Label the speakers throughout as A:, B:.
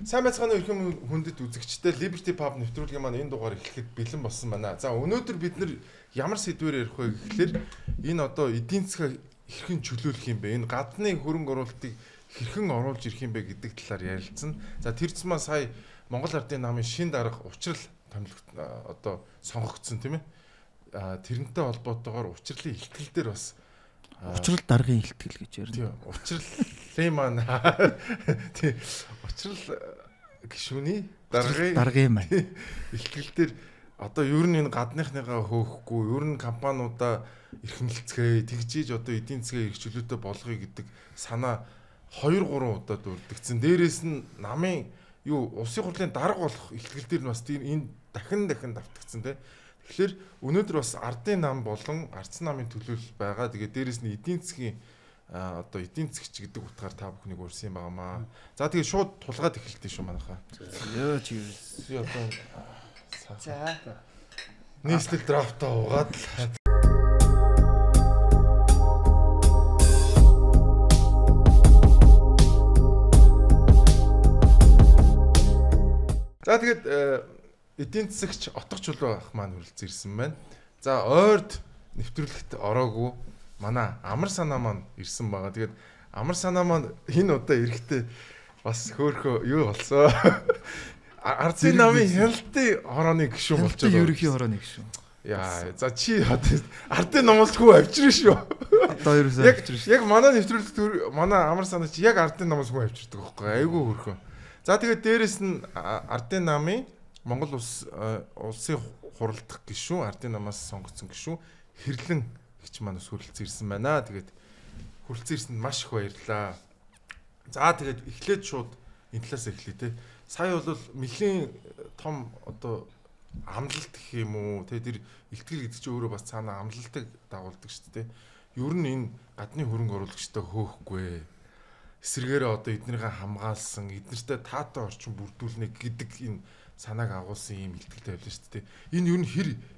A: Сайн байцгаана уу эрхэм хүндэт үзэгчтэй Liberty Pub нэвтрүүлгийн маань энэ дугаар эхлэхэд бэлэн болсон байна. За өнөөдөр бид нар ямар сэдвээр ярих вэ гэхлээр энэ одоо эдийн засгаа хэрхэн чөлөөлөх юм бэ? Энэ гадны хөрөнгө оруулалтыг хэрхэн оруулж ирэх юм бэ гэдэг талаар ярилцсан. За тэр зэмээ сая Монгол Ардын намын шин дарга учрал томилогт одоо сонгогдсон тийм ээ. Тэрнтэй холбоотойгоор учрлын ихтгэл дээр бас
B: учрал даргын ихтгэл гэж ярина.
A: Тийм. Учрлын маань тийм учрал гишүүний даргын
B: маань
A: ихтгэл дээр одоо ер нь энэ гадныхныгаа хөөхгүй, ер нь компаниудаа эрхэмлэлцгээе, тэгжиж одоо эдийн засгийн эрхчлөлтөд болгоё гэдэг санаа 2-3 удаа дүрдэгцэн. Дээрээс нь намын улсын хурлын дарга болох ихтгэл дээр нь бас энэ дахин давтагдсан тийм. Тэгэхээр өнөөдөр бас ардын нам болон ардсан намын төлөөлөл байгаа. Тэгээд дээрээс нь эдийн засгийн одоо эдийн засгч гэдэг утгаар та бүхнийг урьсан юм байнамаа. За тэгээд шууд тулгаад эхэлтээ шүү манайхаа.
B: Ёо чи
A: одоо
B: за
A: нийслэл драфтаа угаад л за тэгээд эдийн засагч отго чулуу ах маань хүрэлцэн ирсэн байна. За ойрд нэвтрүүлэгт ороогүй манай амар санаа маань ирсэн байгаа. Тэгээд амар санаа маань энэ удаа эрэхтэй бас хөөхөө юу болсон. Ардын намын хяналтын хорооны гишүүн болчиход
B: байна. Ерөнхий хорооны гишүүн.
A: Яа, за чи ардын номоос хүү авчирна шүү.
B: Одоо ерөөсөө авчирна шүү.
A: Яг манай нэвтрүүлэгт манай амар санаа чи яг ардын номоос хүү авчирдаг байхгүй. Айгүй хөөхөө. За тэгээд дээрэс нь ардын намын Монгол улсын хуралдах гишүүн ардын намаас сонгогдсон гишүүн хэрлэн гэгч маань хүрэлцэн ирсэн байна. Тэгээд хүрэлцэн ирсэнд маш их баярлалаа. За тэгээд эхлээд шууд энэ талаас эхлэе те. Сая бол нэлийн том одоо амлалт гэх юм уу те тэр ихтгэл гэдэг чинь өөрөө бас цаана амлалтыг дагуулдаг шүү дээ. Ер нь энэ гадны хөрөнгө оруулагчтай хөөхгүй. Эсвэргээрээ одоо эднэрийг хамгаалсан, эднэртэй таатай орчин бүрдүүлнэ гэдэг энэ санааг агуулсан юм ихтгэлтэй байлаа шүү дээ. Энэ юу н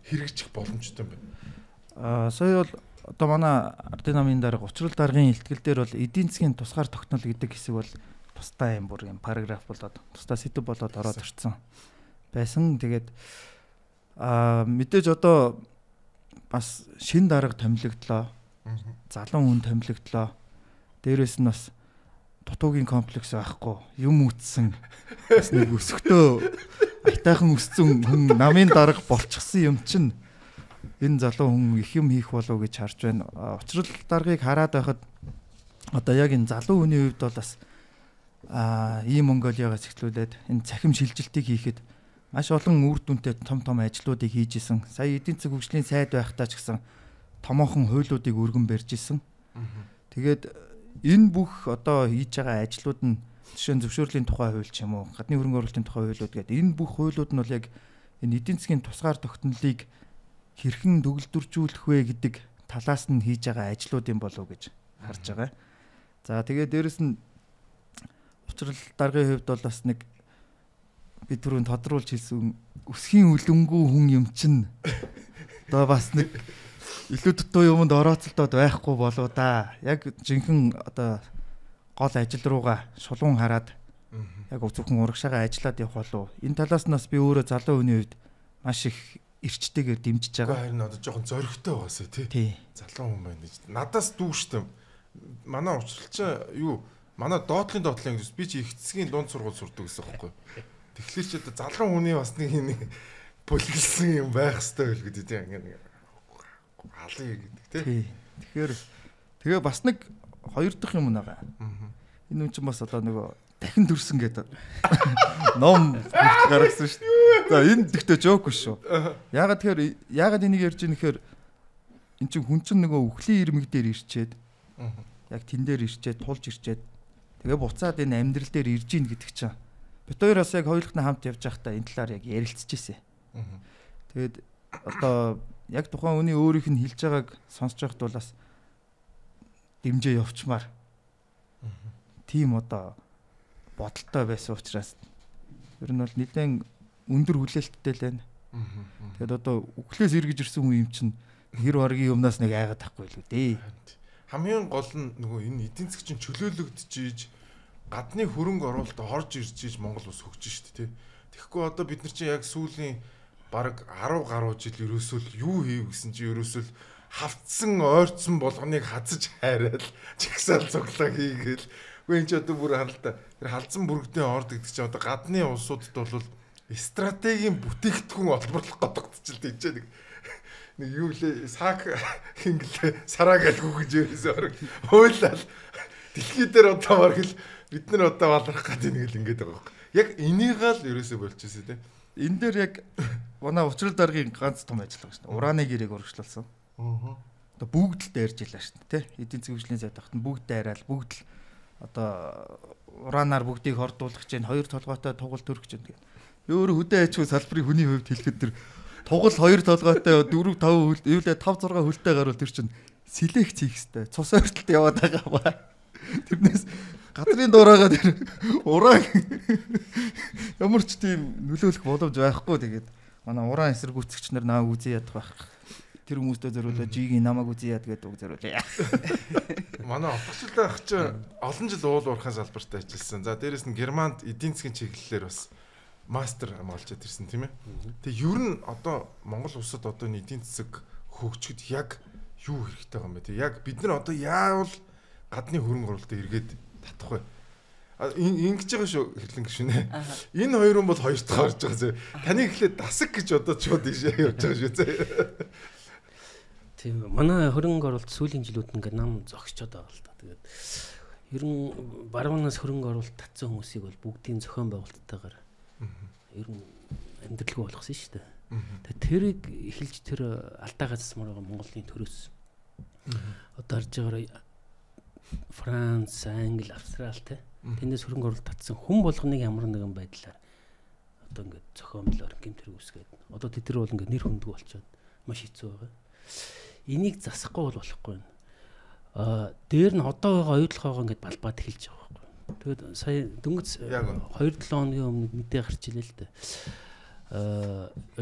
A: хэрэгжих боломжтой юм байна.
B: Сая бол одоо манай ардын намын дарга учрал даргын ихтгэл дээр бол эдийн засгийн тусгаар тогтнол гэдэг хэсэг бол тусдаа юм бүр юм параграф болоод тусдаа сэдв болоод ороод ирсэн байсан. Тэгээд мэдээж одоо бас шин дарга томилогдлоо. Залуу хүн томилогдлоо. Дээрээс нь бас дутуугийн комплекс байхгүй юм үтсэн бас нэг өсөктөө айтайхан өссөн хүн намын дарга болчихсон юм чинь энэ залуу хүн их юм хийх болов гэж харж байна. Учрал даргыг хараад байхад одоо яг энэ залуу хүний хувьд бол бас ийм Монголиагаас эхлүүлээд энэ цахим шилжилтийг хийхэд маш олон үр дүнтэй том ажлуудыг хийж исэн. Сая эдийн засаг хөгжлийн сайд байхдаа ч гэсэн томоохон хуулиудыг өргөн барьж исэн. Тэгээд энэ бүх одоо хийж байгаа ажлууд нь жишээ нь зөвшөөрлийн тухай хууль ч юм уу, гадны хөрөнгө оруулалтын тухай хуулиуд гэдэг энэ бүх хуулиуд нь бол яг энэ эдийн засгийн тусгаар тогтнолыг хэрхэн төгөлдржүүлэх вэ гэдэг талаас нь хийж байгаа ажлууд юм болов уу гэж харж байгаа. За тэгээд дээрэс нь учрал даргын хувьд бол бас нэг бид түрүүн тодруулж хэлсэн өсхийн үлэмгүй хүн юм чинь одоо бас нэг илүү дутуу юмд орооцолдоод байхгүй болоо да. Яг жинхэнэ одоо гол ажил руугаа шулуун хараад яг зөвхөн урагшаага ажиллаад явах болов. Энэ талаас нь бас би өөрөө залуу хүний хувьд маш их эрчтэйгээр дэмжиж байгаа.
A: Харин одоо жоохон зоригтой байгаасаа тий. Залуу хүн байна гэж. Надаас дүүштэй. Манай учралч юу? Манай доотлын гэж би чи их цэсгийн дунд сургууль сурдаг гэсэн байхгүй. Тэгэхээр ч одоо залуу хүний бас нэг бүлгэлсэн юм байх хэрэгтэй байл гэдэг тийм ингээд алын гэдэг тий. Тэгэхээр бас нэг хоёр дахь юм байгаа. Энэ үн чинь бас одоо нөгөө дахин төрсөн гэдэг ном гаргасан шүү дээ. За энэ тэгтээ жоок биш шүү. Яагаад энийг ярьж ийм нэхэр эн чинь хүн чинь нөгөө үхлийн ирмэг дээр ирчээд яг тэн дээр ирчээд тулж ирчээд тэгээ буцаад энэ амьдрал дээр ирж ийн гэдэг чинь бид хоёр бас яг хоёулахны хамт явж байхдаа энэ талаар яг ярилцж ирсэн. Тэгээд одоо яг тухайн үний өөрийнх нь хэлж байгааг сонсож байхад бол бас дэмжээ явчмаар. Тийм одоо бодолтой байсан учраас ер нь бол нэлээд өндөр хүлээлттэй л байна. Тэгээд одоо үхлээс эргэж ирсэн хүн юм чинь хэр баргийн юмнаас нэг айгаад тахгүй л үү дээ. Хамгийн гол нь нөгөө энэ эдийн засгийн чөлөөлөгдөж ийж гадны хөрөнгө оруулалт орж ирж Монгол ус хөгжиж шүү дээ. Тэгэхгүй одоо бид нар чинь яг сүүлийн бараг 10 гаруй жил ерөөсөө юу хийв гэсэн чи ерөөсөө хавцсан ойрцсон болгоныг хазаж хайраад чагсаал цуглаа хийгээл. Үгүй энэ ч одоо бүр харалта. Тэр халдсан бүрэгдэн орд гэдэг чинь одоо гадны улсуудад бол стратегийн бүтээгдэхүүн олборлох готгдчихл тийч нэг юу лээ сак хинглээ сараа гэлгүй гэж ерөөсөө хуйлал дэлхий дээр одоо бараг л бид нар одоо баларах гэдэг нэг л ингэдэг байгаа юм. Яг энийг л ерөөсөө болчихсон тийм.
B: Энэ дээр яг манай Учрал даргын ганц том ажиллагаа шүү дээ. Ураны гэрээг урагшлуулсан. Одоо бүгд л дайрж илаа шүү дээ, тэ. Эдийн засгийн хөгжлийн сайд тахт нь бүгд дайраал, бүгд л одоо уранаар бүгдийг хордуулах гэж, хоёр толгойтой тугал төрөх гэж байна. Өөр хөдөө аж ахуй салбарын хүний хувьд хэлэхэд тэр тугал хоёр толгойтой 4 5 хөл, эвлээ 5 6 хөлтэй гарвал тэр чинь сэлээх хийх хэвээр цус ойртолд яваад байгаа ба. Тэрнээс гадрын дуурайгаа тэр уран ямар ч тийм нөлөөлөх боломж байхгүй. Тэгээд манай уран эсэргүүцэгч нар нааг үзий ядах байх. Тэр хүмүүстээ зориулаад жигийн намайг үзий яд гэдэг үг зориулъя.
A: Манай офицер байх чи олон жил уул уурхайн салбарт ажилласан. За дээрэс нь Германд эдийн засгийн чиглэлээр бас мастер хамгаалж ирсэн тийм ээ. Тэгээ ер нь одоо Монгол улсад одоо эдийн засаг хөгжөхөд яг юу хэрэгтэй байгаа юм бэ? Яг бид нар одоо яавал гадны хөрөнгө оруулалтыг эргээд татах вэ? Ингэж байгаа шүү хэрлэн гişүнэ. Энэ хоёр хүн бол хоёрт гарч байгаа зөө. Таныг ихлээр дасаг гэж одоо чууд ийшээ явж байгаа шүү зөө.
C: Тийм манай хөрөнгө оруулалт сүүлийн жилүүд ингээд нам зогсчод байгаа л да. Тэгээд ер нь баруунаас хөрөнгө оруулалт татсан хүмүүсийг бол бүгдийн зохион байгуулалттайгаар ер нь амьдралгүй болгосон шүү дээ. Тэгээд тэрийг эхэлж тэр алдаа газсан байгаа Монголын төрөөс. Одоо харж байгаараа Франц, Англи, Австрал те. Тэндээс хөрөнгө оруулалт татсан хүн болгоныг ямар нэгэн байдлаар одоо ингээд зохиомжлоор гэмтэр үүсгээд одоо тэд нар бол ингээд нэр хүндэг болчиход маш хэцүү байгаа. Энийг засахгүй бол болохгүй байна. Дээр нь одоо байгаа оюутлогоо ингээд балбаад эхэлж байгаа байхгүй. Тэгээд сая дөнгөж 2-7 хоногийн өмнө мэдээ гарч илээ л дээ.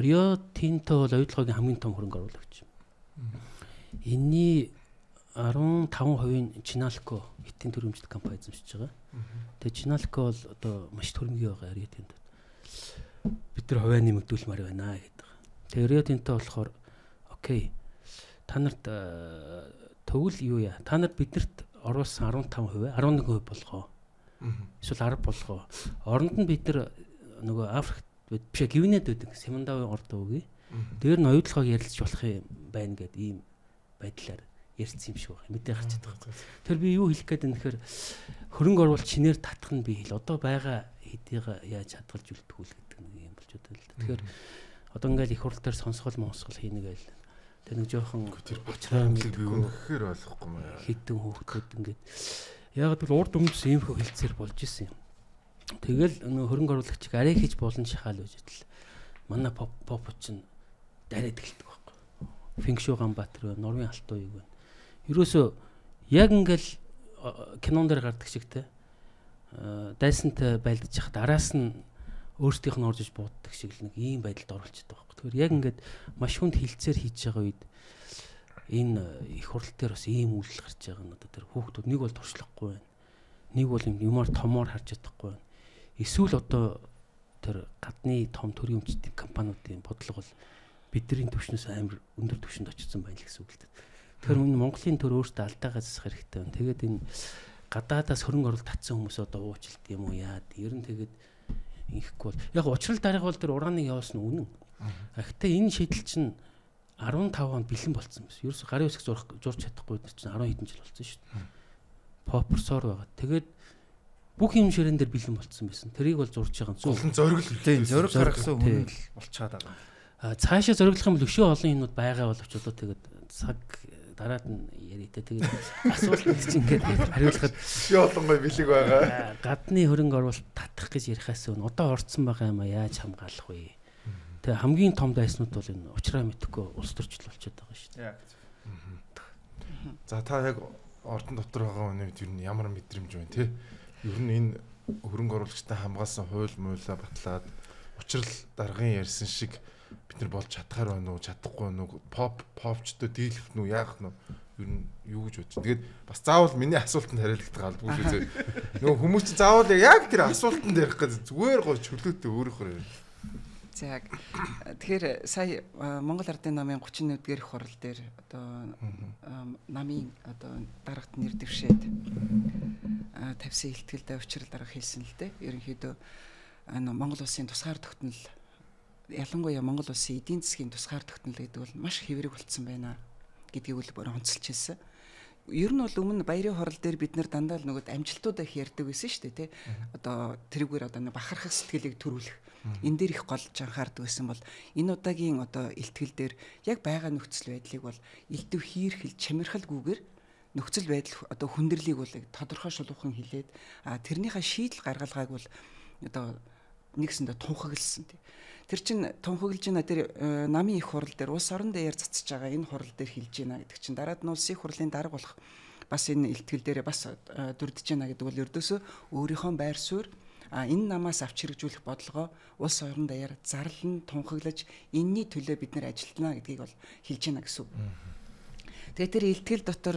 C: Рио Тинто бол оюутлогын хамгийн том хөрөнгө оруулагч. Энийний 15% Чиналко хэтийн төрөмжлөлт компани эзэмшиж байгаа. Тэгээ Чиналко бол одоо маш төрөмгийн байгаа Рио Тинто. Бид нар хувиа нэмэгдүүлмээр байна гэдэг. Тэгээ Рио Тинто болохоор окей. Та нарт төгөл юу яа? Та нарт биднэрт оруулсан 15%, 11% болгоо. Эсвэл 10 болгоо. Оронд нь бид нар нөгөө Африкт биш гівнэд байдаг Семандавын орд өгье. Дээр нь оюутлогыг ярилцж болох юм байна гэдэг ийм байдлаар ярьсан юм шиг байна. Мэдээ гарч байгаа. Тэр би юу хэлэх гээд байна гэхээр хөрөнгө оруулалт шинээр татах нь би хэл одоо байгаа хэдийгээ яаж хадгалж үлдэх үл гэдэг нэг юм болж байна л да. Тэгэхээр одоо ингээл их хурл дээр сонсгол хийнэ гээл. Тэр нэг жоохон
A: тэр бочраа би өнөхөр болохгүй юм аа.
C: Хитэн хөөхтүүд ингээд яг л урд өмнөс ийм хөө хэлцээр болж исэн юм. Тэгэл нөө хөрөнгө оруулагчийг арай хийж болно шахаал байж идэл. Манай поп чинь дараад эхэлдэг байхгүй. Фэнкшүү Ганбаатар вэ, Норвын Алтуу юу вэ? Ерөөсөө яг ингээл кинон дээр гардаг шиг те дайсантай байлдаж яхад араас нь өөрсдийнх нь орж иж бууддаг шиг л нэг ийм байдалд оруулчихдаг байхгүй. Тэгэхээр яг ингээд маш хүнд хилцээр хийж байгаа үед энэ их хурл дээр бас ийм үйлдэл гарч байгаа нь одоо тэр хүүхдүүд нэг бол туршлахгүй байна. Нэг бол юмар томоор харж чадахгүй байна. Эсвэл одоо тэр гадны том төрийн өмчтөний компаниудын бодлого бол бидний түвшнээс амар өндөр түвшинд очсон байна л гэсэн үг л дээ. Тэгэхээр энэ Монголын төр өөртөө алдаагаа засах хэрэгтэй байна. Тэгээд энэ гадаадаас хөрөнгө оруулалт татсан хүмүүс одоо уучлалт юм уу яад. Ер нь тэгээд инхгүй бол яг Учрал дарга бол тэр урааныг явуулсан үнэн. Гэхдээ энэ шийдэл чинь 15 онд бэлэн болцсон байсан. Ерөөс гарын үсэг зурж чадахгүй чинь 10 хэдэн жил болсон шүү дээ. Попорсоор байгаа. Тэгээд бүх юм ширээн дээр бэлэн болцсон байсан. Тэрийг бол зурж байгаа.
A: Олон зориг л
B: хэрэгтэй. Зориг гаргасан хүн л болчиход байгаа.
C: Цаашаа зориглох юм бол өшөө олон юмуд байгаа боловч одоо тэгээд цаг дараад нь яриатай тэгээд асуулт чинь ингээд хариулахад
A: өшөө олон гой бэлэг байгаа.
C: Гадны хөрөнгө оруулалт татах гэж ярихаас өмнө одоо орцсон байгаа юм а яаж хамгаалах вэ? Тэгээ хамгийн том дайснууд бол энэ учраа мэдэхгүй улс төрчил болчиход байгаа шүү дээ.
A: За та яг ордон дотор байгаа хүнийд ер нь ямар мэдрэмж байна те? Ер нь энэ хөрөнгө оруулагчтай хамгаалсан хууль муулаа батлаад учрал даргын ярьсан шиг бид нар болж чадхаар байна уу, чадахгүй байна уу, попчтой дийлэх нь үү, яах нь ер нь юу гэж бодчих. Тэгээд бас заавал миний асуултанд хариулагдах албагүй шүү зөө. Нөгөө хүмүүс чинь заавал яг тэр асуултанд ярих гэж зүгээр гоё чөлөөтэй өөрөөр ярина.
D: За тэгэхээр сая Монгол Ардын намын 31-р хурал дээр одоо намын одоо дарагт нэр дэвшээд тавьсан илтгэлдээ учрал дарга хэлсэн л дээ. Ерөнхийдөө Монгол улсын тусгаар тогтнол ялангуяа Монгол улсын эдийн засгийн тусгаар тогтнол гэдэг бол маш хэврэг болцсон байна гэдгийг л бүр онцолж хэлсэн. Ер нь бол өмнө баярын хурал дээр бид нар дандаа л нөгөө амжилтуудаа их ярьдаг байсан шүү дээ, тий. Одоо тэрүүгээр одоо бахархах сэтгэлийг төрүүлэх. Энэ дээр их голж анхаардаг байсан бол энэ удаагийн одоо илтгэл дээр яг байгаа нөхцөл байдлыг бол элдв хийрхэл чамирхалгүйгээр нөхцөл байдал одоо хүндрэлийг бол тодорхой шулуухан хэлээд тэрнийхээ шийдэл гаргалгааг бол одоо нэгсэндээ тунхагласан тий. Тэр чин тунхаглаж байна тэр намын их хурал дээр улс орон даяар цацж байгаа энэ хурал дээр хэлж байна гэдэг чин дараад нь улсын их хурлын дарга болох бас энэ илтгэл дээрээ бас дүрдэж байна гэдэг бол ердөөсөө өөрийнхөө байр суурь энэ намаас авч хэрэгжүүлэх бодлогоо улс орон даяар зарлан тунхаглаж энэний төлөө бид нэр ажилтнаа гэдгийг бол хэлж байна гэсэн үг. Тэгээ тэр илтгэл дотор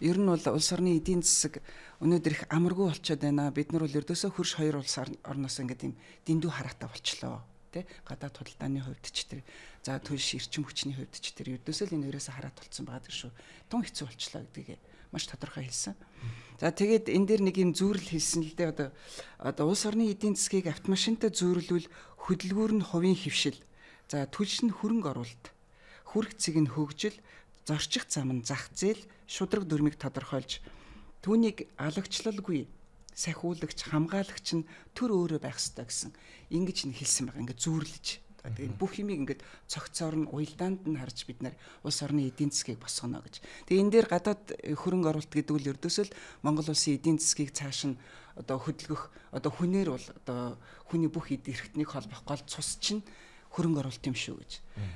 D: ер нь бол улс орны эдийн засаг өнөөдөр их амаргүй болчиход байна. Бид нар бол ердөөсөө хөрш хоёр улс орноос ингээд юм дэндүү хараатай болчлоо. Тэ гадаад худалдааны хувьд ч тэр за төлш эрчим хүчний хувьд ч тэр ердөөсөө л энэ хоёроос хараат болцсон байгаа шүү. Тун хэцүү болчлоо гэдгийг маш тодорхой хэлсэн. За тэгээд энэ дээр нэг юм зүйрэл хэлсэн л дээ одоо улс орны эдийн засгийг автомашинтай зүйрлүүл хөдөлгүүр нь хувийн хэвшил. За төлш нь хөрөнгө оруулалт. Хүрх цэг нь хөгжил, зорчих зам нь зах зээл, шудраг дүрмийг тодорхойлж түүнийг алагчлалгүй сахиулагч хамгаалагч нь төр өөрөө байх ёстой гэсэн ингэж нь хэлсэн байгаа. Ингээд зүүрлэж. Тэгээд бүх юмыг ингээд цогцоор нь уялдаанд нь харж бид нар улс орны эдийн засгийг босгоно гэж. Тэгээд энэ дээр гадаад хөрөнгө оруулалт гэдэг үл ердөөсөө л Монгол улсын эдийн засгийг цааш нь одоо хөдөлгөх одоо хүнээр бол одоо хүний бүх эд эрхтнийг холбох гол цус чинь хөрөнгө оруулалт юм шүү гэж.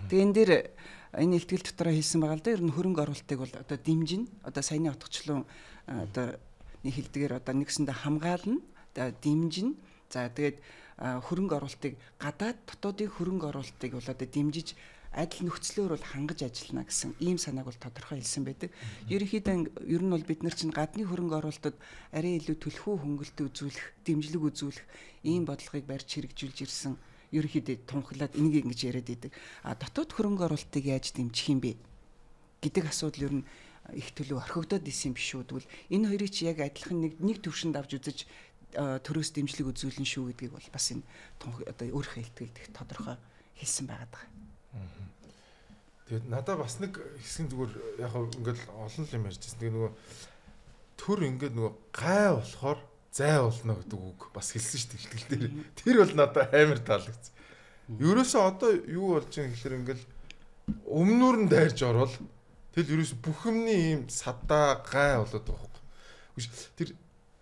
D: Тэгээд энэ дээр энэ илтгэл дотроо хэлсэн байгаа л да. Ер нь хөрөнгө оруулалтыг бол одоо дэмжин одоо саяны отгочлон одоо хэлдгээр одоо нэгсэндээ хамгаална, дэмжин. За тэгээд хөрөнгө оруулалтыг гадаад дотоодын хөрөнгө оруулалтыг бол одоо дэмжиж адил нөхцлөөр бол хангаж ажиллана гэсэн ийм санааг бол тодорхой хэлсэн байдаг. Ерөнхийдөө ер нь бол бид нар чинь гадны хөрөнгө оруулалтад арай илүү түлхүү хөнгөлөлт үзүүлэх, дэмжлэг үзүүлэх ийм бодлогыг барьж хэрэгжүүлж ирсэн. Ерөнхийдөө тунхаглаад энийг ингэж яриад идэг. Дотоод хөрөнгө оруулалтыг яаж дэмжих юм бэ гэдэг асуудал ер нь их төлөв орхигдоод исэн юм биш үү? Тэгвэл энэ хоёрыг чи яг адилхан нэг төвшөнд авч үзэж төрөөс дэмжлэг үзүүлнэ шүү гэдгийг бол бас энэ одоо өөрийнхөө илтгэлд их тодорхой хэлсэн байгаад байгаа.
A: Тэгээд надад бас нэг хэсгийн зүгээр яг ингээд олон юм ярьж байсан. Тэгээ нөгөө төр ингээд нөгөө гай болохоор зай болно гэдэг үг бас хэлсэн шүү дээ илтгэл дээр. Тэр бол надад амар таалагдсан. Ерөөсөө одоо юу болж байгаа гэхээр ингээд өмнөр нь дайрж орвол тэл ерөөсөө бүх юмний ийм садаа гай болоод байгаа хөөх.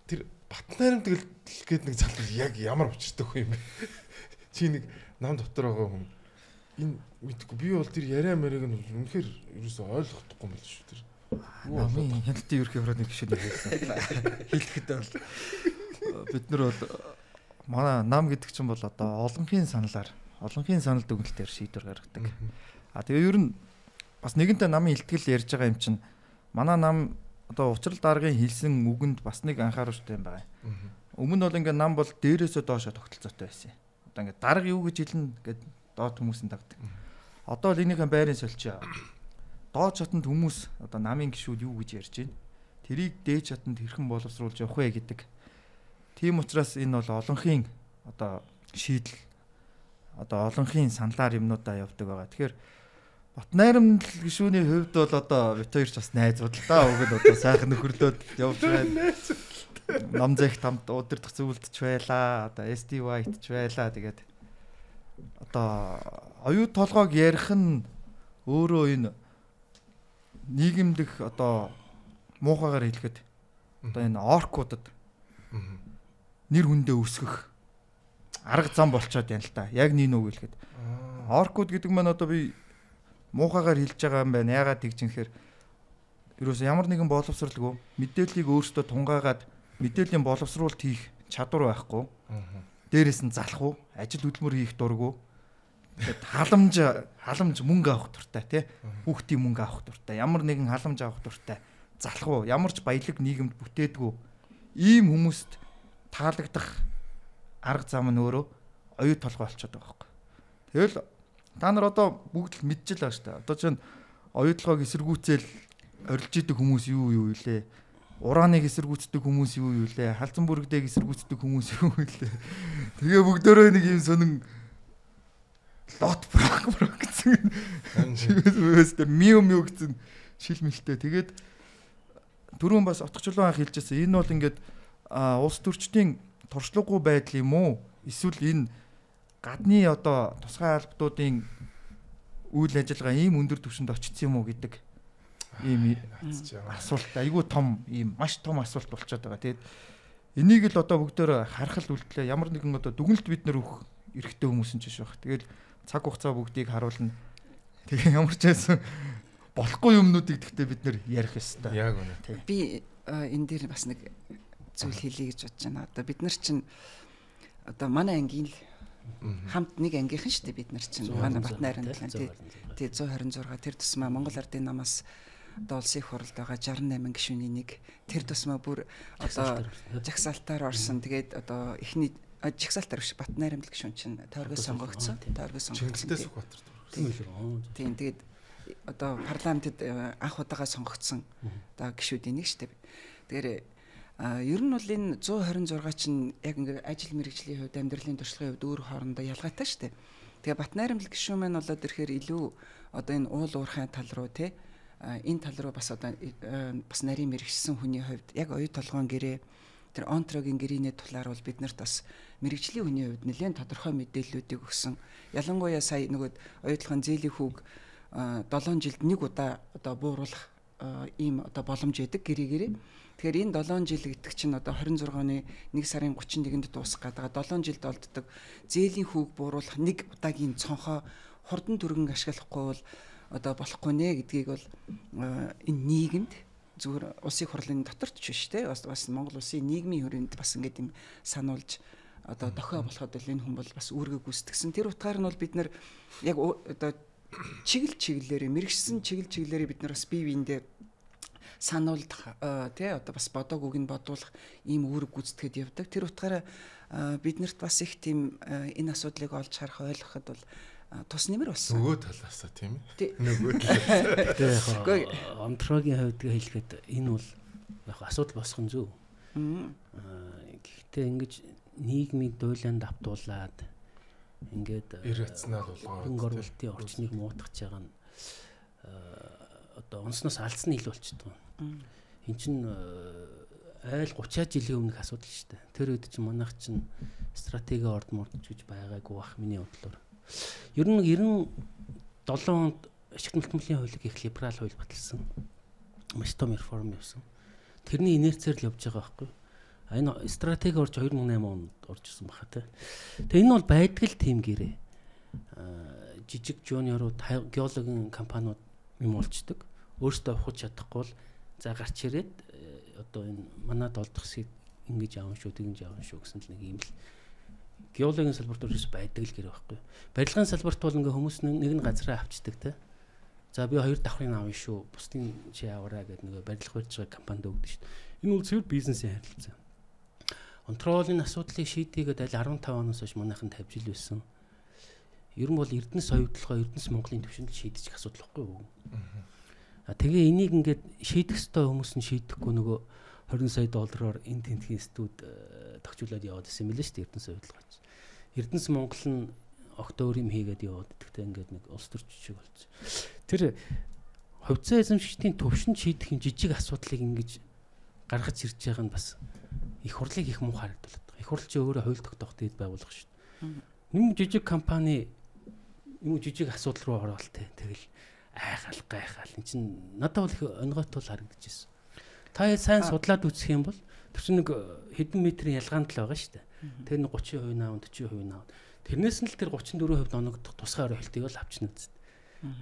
A: Тэр бат найрамдаг гэдэг нэг залуу яг ямар учиртай хүн юм бэ? Чи нэг нам дотор байгаа хүн энэ мэдгүй би бол тэр яриа мэрэг нь үнэхээр ерөөсөө ойлгохдохгүй юм л шүү тэр.
B: Намын хяналтын ерхий хорооны гишүүнийг хэлэхэд бол бид нар бол манай нам гэдэг чинь бол одоо олонхын санал дүгнэлтээр шийдвэр гаргадаг. Тэгээ ер нь бас нэгэнтээ намын илтгэл ярьж байгаа юм чинь манай нам одоо учрал даргын хэлсэн үгэнд бас нэг анхааруулжтай юм байна. Өмнө бол ингээд нам бол дээрээсөө доошо тогтолцоотой байсан. Одоо ингээд дарга юу гэж хэлнэ гэд доод хүмүүс нь дагдаг. Одоо л энийхэн байрын солио. Доод шатнд хүмүүс одоо намын гишүүд юу гэж ярьж байна. Тэрийг дээд шатнд хэрхэн боловсруулж явах вэ гэдэг. Тийм учраас энэ бол олонхын одоо шийдэл одоо олонхын саналаар юмнуудаа явдаг байгаа. Тэгэхээр бат найрамдал гишүүний хувьд бол одоо бит хоёр ч бас найзууд л да. Уг нь одоо сайхан нөхөрлөөд явж байна. Нам зэх тамд удирдах зөвлөлтч байлаа. Одоо SDY-т ч байлаа. Тэгээд одоо оюу толгойг ярих нь өөрөө энэ нийгэмдэх одоо муухайгаар хэлэхэд одоо энэ оркуудад нэр хүндээ өсгөх арга зам болчиход байна л та. Яг нэг үг хэлэхэд оркууд гэдэг маань одоо би муухайгаар хэлж байгаа юм байна. Яагаад тэгж юм хэрэг ерөөсөө ямар нэгэн боловсралгүй мэдээллийг өөртөө тунгаагаад мэдээллийн боловсруулалт хийх чадвар байхгүй. дээрээс нь залах уу, ажил хөдөлмөр хийх дурггүй. Тэгээд халамж мөнгө авах дуртай тий. Хүүхдийн мөнгө авах дуртай. Ямар нэгэн халамж авах дуртай. Залах уу, ямар ч баялаг нийгэмд бүтээдгүй. Ийм хүмүүст таалагдах арга зам нь өөрөө оюу толгой болчиход байгаа байхгүй. Тэгэл та нар одоо бүгд л мэдчихэл байгаа шүү дээ. Одоо чинь оюу толгойг эсэргүүцэл орилж идэг хүмүүс юу вэ? Урааныг эсэргүүцдэг хүмүүс юу вэ? Халзан бүрэгдээг эсэргүүцдэг хүмүүс юу вэ? Тэгээ бүгдөө нэг юм сонин лот брок гэсэн. Чимээс миу гэсэн шилмэлтэй. Тэгээд түрүүн бас отгочлоо анх хэлжсэн. Энэ бол ингээд улс төрчдийн туршлагагүй байдал юм уу? Эсвэл энэ гадны одоо тусгай албатуудын үйл ажиллагаа ийм өндөр түвшинд очсон юм уу гэдэг ийм асуулт. Айгүй том ийм маш том асуулт болчиход байгаа. Тэгээд энийг л одоо бүгдээр харах л үлдлээ. Ямар нэгэн одоо дүгнэлт бид нар өгөх эрхтэй хүмүүс нь ч биш баг. Тэгээд цаг хугацаа бүгдийг харуулна. Тэгээ ямар ч байсан болохгүй юмнуудыг гэхдээ бид нэр ярих ёстой.
A: Яг үнэ.
D: Би энэ дээр бас нэг зүйл хэлье гэж бодож байна. Одоо бид нар чинь одоо манай ангийн л хамт нэг ангийнхан шүү дээ бид нар чинь манай Батнайранд тий 126 тэр тусмаа Монгол Ардын намаас одоо улсын их хурлд байгаа 68 гишүүний нэг тэр тусмаа бүр одоо жагсаалтаар орсон. Тэгээд одоо эхний жагсаалтаар биш Батнайранд гишүүн чинь тойргоос сонгогдсон. Тойргоос
A: сонгогдсон. Батар.
D: Тийм тэгээд одоо парламентд анх удаага сонгогдсон одоо гишүүдийн нэг шүү дээ. Тэгэхээр ер нь бол энэ 126 чинь яг ингээ ажил мэргэжлийн хувьд амьдралын туршлагын хувьд өөр хоорондоо ялгаатай шүү дээ. Тэгээ Батнайрамл гишүүн маань болоод ирэхээр илүү одоо энэ уул уурхайн тал руу те энэ тал руу бас одоо бас нарийн мэргэжсэн хүний хувьд яг оюу толгойн гэрээ тэр онтрогийн гэрээний талаар бол бид нарт бас мэргэжлийн хүний хувьд нэлээд тодорхой мэдээллүүдийг өгсөн. Ялангуяа сая нөгөө оюу толгойн зээлийн хүүг 7 жилд нэг удаа одоо бууруулах ийм одоо боломж өгдөг гэрээ. Тэгэхээр энэ 7 жил гэдэг чинь одоо 26 оны 1 сарын 31-нд дуусах гэдэг. 7 жилд олддог зээлийн хүүг бууруулах нэг удаагийн цонхоо хурдан түргэн ашиглахгүй бол одоо болохгүй нэ гэдгийг бол энэ нийгэмд зүгээр улсын хурлын дотор ч биш те бас Монгол улсын нийгмийн хүрээнд бас ингээд юм сануулж одоо дохио болоход л энэ хүн бол бас үүргээ гүйцэтгсэн. Тэр утгаар нь бол бид нар яг одоо чиглэлээр мэрэгсэн чиглэлээр бид нар бас бие биендээ сануулдах тий одоо бас бодоогүйг нь бодуулах ийм үүрэг гүйцэтгэхэд явдаг. Тэр утгаараа биднэрт бас их тийм энэ асуудлыг олж харах ойлгоход бол тус нэмэр болсон.
A: Нөгөө талаасаа тийм
D: ээ.
A: Нөгөө талаас.
C: Тэгээ онтрогийн хувьд хэлэхэд энэ бол яг асуудал босох нь зөв. Гэхдээ ингэж нийгмийн дуйланд автуулаад ингээд
A: иррационал болгоод
C: оруулалтын орчныг муутгаж байгаа нь одоо онсноос алдсан илүү болчихдог. Энд чинь айл 30 жилийн өмнөх асуудал шүү дээ. Тэр үед чинь манайх чинь стратеги орд мордж гэж байгаагүй бах миний бодлоор. Ер нь 97 онд ашигт нутмын хуулийг их либерал хууль баталсан. Маш том реформ явсан. Тэрний инерцээр л явж байгаа байхгүй. Энэ стратеги орж 2008 онд орж ирсэн баха те. Тэгээ энэ бол байдаг л тийм гэрээ. Жижиг жуниорууд геологийн компаниуд юм болчдөг. Өөрсдөө авах чадахгүй бол за гарч ирээд одоо энэ манад олдох хэсгийг ингэж аавн шүү, тэгж аавн шүү гэсэн л нэг юм л геологийн салбарт үржиж байдаг л гэр байхгүй. Барилгын салбарт бол ингээ хүмүүс нэг нь газараа авчдаг те. За би 2 давхрын аавн шүү, бусдын чи аваарай гэдэг нэг барилга барьж байгаа компанид өгдөө шүү. Энэ бол цэвэр бизнесийн харилцаа. Контролын асуудлыг шийдээгээд аль 15 оноос хойш манайхан тавьж ил байсан. Ер нь бол Эрдэнэс оюутлогоо Эрдэнэс Монголын төвшөнд шийдэж асуудал байхгүй юу? Тэгээ энийг ингээд шийдэх ёстой хүмүүс нь шийдэхгүй нөгөө 20 сая доллараар энэ тентхийн студ тогтчлоод яваад байсан юм лээ шүү дээ Эрдэнэс оюутлогооч. Эрдэнэс Монгол нь октоорим хийгээд яваад тэгтээ ингээд нэг улс төр жижиг болсон. Тэр хувьцаа эзэмшигчдийн төвшөнд шийдэх юм жижиг асуудлыг ингэж гаргаж ирж байгаа нь бас их хурлыг их муу харагдуулдаг. Их хурл чи өөрөө хууль тогтоох дэд байгууллага шүү дээ. Нэг жижиг компани юм жижиг асуудал руу ороод тэгэл гайхал эн чин надад бол их онгойтол харагдаж байсан. Та сайн судлаад үзэх юм бол тэр чинь нэг хэдэн метрийн ялгаанд л байгаа шүү дээ. Тэр нэг 30% наав 40% наав. Тэрнээс нь л тэр 34% оногдох тусгай орхилтыг л авчна үст.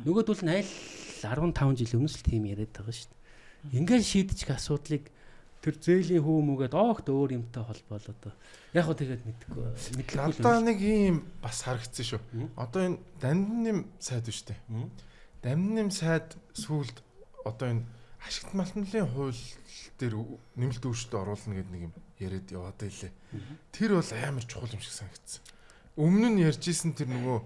C: Нөгөөд бол 15 жил өмнөөс л тийм яриад байгаа шүү дээ. Ингээд шийдчих асуудлыг тэр зээлийн хүүмүүгээд огт өөр юмтай холбоол одоо яг хөө тэгээд мэдлэхгүй.
A: Надаа нэг юм бас харагдсан шүү. Одоо энэ Дамним сайд биш үү? Дамним сайд сүүлд одоо энэ ашигт малтмлын хууль дээр нэмэлт өөрчлөлт оруулна гэдэг нэг юм яриад яваад байлээ. Тэр бол амар чухал юм шиг санагдсан. Өмнө нь ярьжсэн тэр нөгөө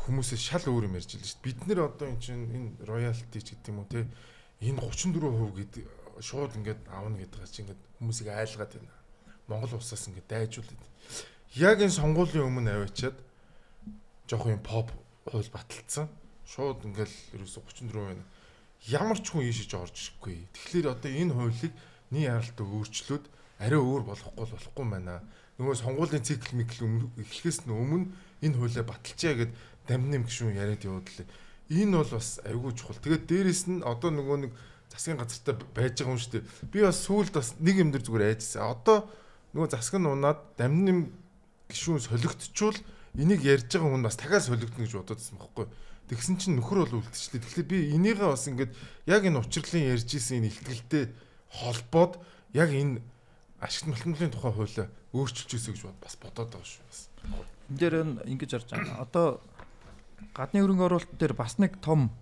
A: хүмүүсээс шал өөр юм ярьж байлаа шүү дээ. Бид нэр одоо энэ чинь энэ royalty ч гэдэг юм уу те энэ 34% гэдэг шууд ингээд аавна гэдэг чинь ингээд хүмүүсийг айлгаад байна. Монгол улсаас ингээд дайжуулдаг. Яг энэ сонгуулийн өмнө аваачаад жоох юм pop хууль баталцсан. Шууд ингээд ерөөсө 34% байна. Ямар ч хүн ийшэж орж ирэхгүй. Тэгэхээр одоо энэ хуулийг нийт яралт өөрчлөөд арай өөр болохгүй байна. Нөгөө сонгуулийн цикл эхлэхээс өмнө энэ хуулиа баталчаа гэд Дамним гишүүн яриад явууллаа. Энэ бол бас айгүй чухал. Тэгээд дээрэс нь одоо нөгөө нэг засгийн газартаа байж байгаа юм шүү дээ. Би бас сүүлд бас нэг юм дээр зүгээр айжсэн. Одоо нөгөө засаг нь унаад Дамним гишүүн солигдчихвол энийг ярьж байгаа хүн бас дахиад солигдно гэж бодоодсэн байхгүй. Тэгсэн чинь нөхөр бол үлдчихлээ. Тэгэхээр би энийгээ бас ингээд яг энэ учрлын ярьж исэн энэ ихтгэлтэй холбоод яг энэ ашигт малтмлын тухай хуулиа өөрчилж ийсэ гэж бас бодоод байгаа шүү бас.
B: Энд дээр ингэж харж байгаа. Одоо гадны хөрөнгө оруулалт дээр бас нэг том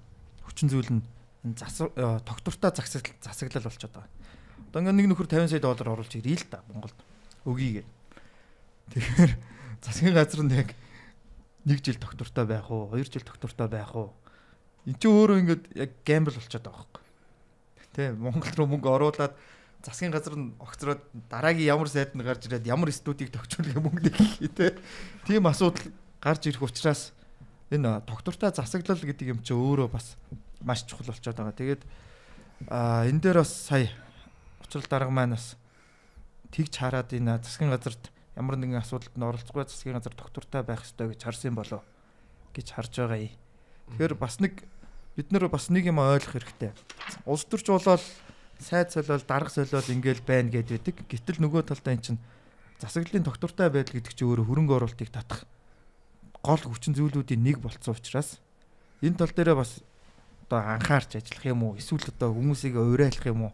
B: хүчин зүйл нь тогтвортой засаглал болчиход байгаа. Одоо ингээд нэг нөхөр 50 сая доллар оруулж ирээ л да Монголд. Өгье гэ. Тэгэхээр засгийн газар нь яг 1 жил тогтвортой байх уу, 2 жил тогтвортой байх уу? Энд чинь өөрөө ингээд яг гэмбл болчиход байгаа байхгүй. Тэ Монгол руу мөнгө оруулаад засгийн газар нь огцроод дараагийн ямар сайд нь гарч ирээд ямар студийг тогтруулах мөнгө гэх тэ. Тийм асуудал гарч ирэх учраас энэ тогтвортой засаглал гэдэг юм чинь өөрөө бас маш чухал болчиход байгаа. Тэгээд энэ дээр бас сая учрал дарга маань бас тэгж хараад энэ засгийн газарт ямар нэгэн асуудалд нь оролцохгүй засгийн газар тогтвортой байх ёстой гэж харсан болов гэж харж байгаа юм. Тэгэхээр бас нэг бид нэр бас нэг юм ойлгох хэрэгтэй. Улс төрч болоод сайд солиол дарга солиол ингээл байна гэдэг. Гэтэл нөгөө талдаа эн чинь засаглалын тогтвортой байдал гэдэг чинь өөрөө хөрөнгө оруулалтыг татах гол хүчин зүйлүүдийн нэг болцсон учраас энэ тал дээрээ бас одоо анхаарч ажиллах юм уу? Эсвэл одоо хүмүүсийг уриалах юм уу?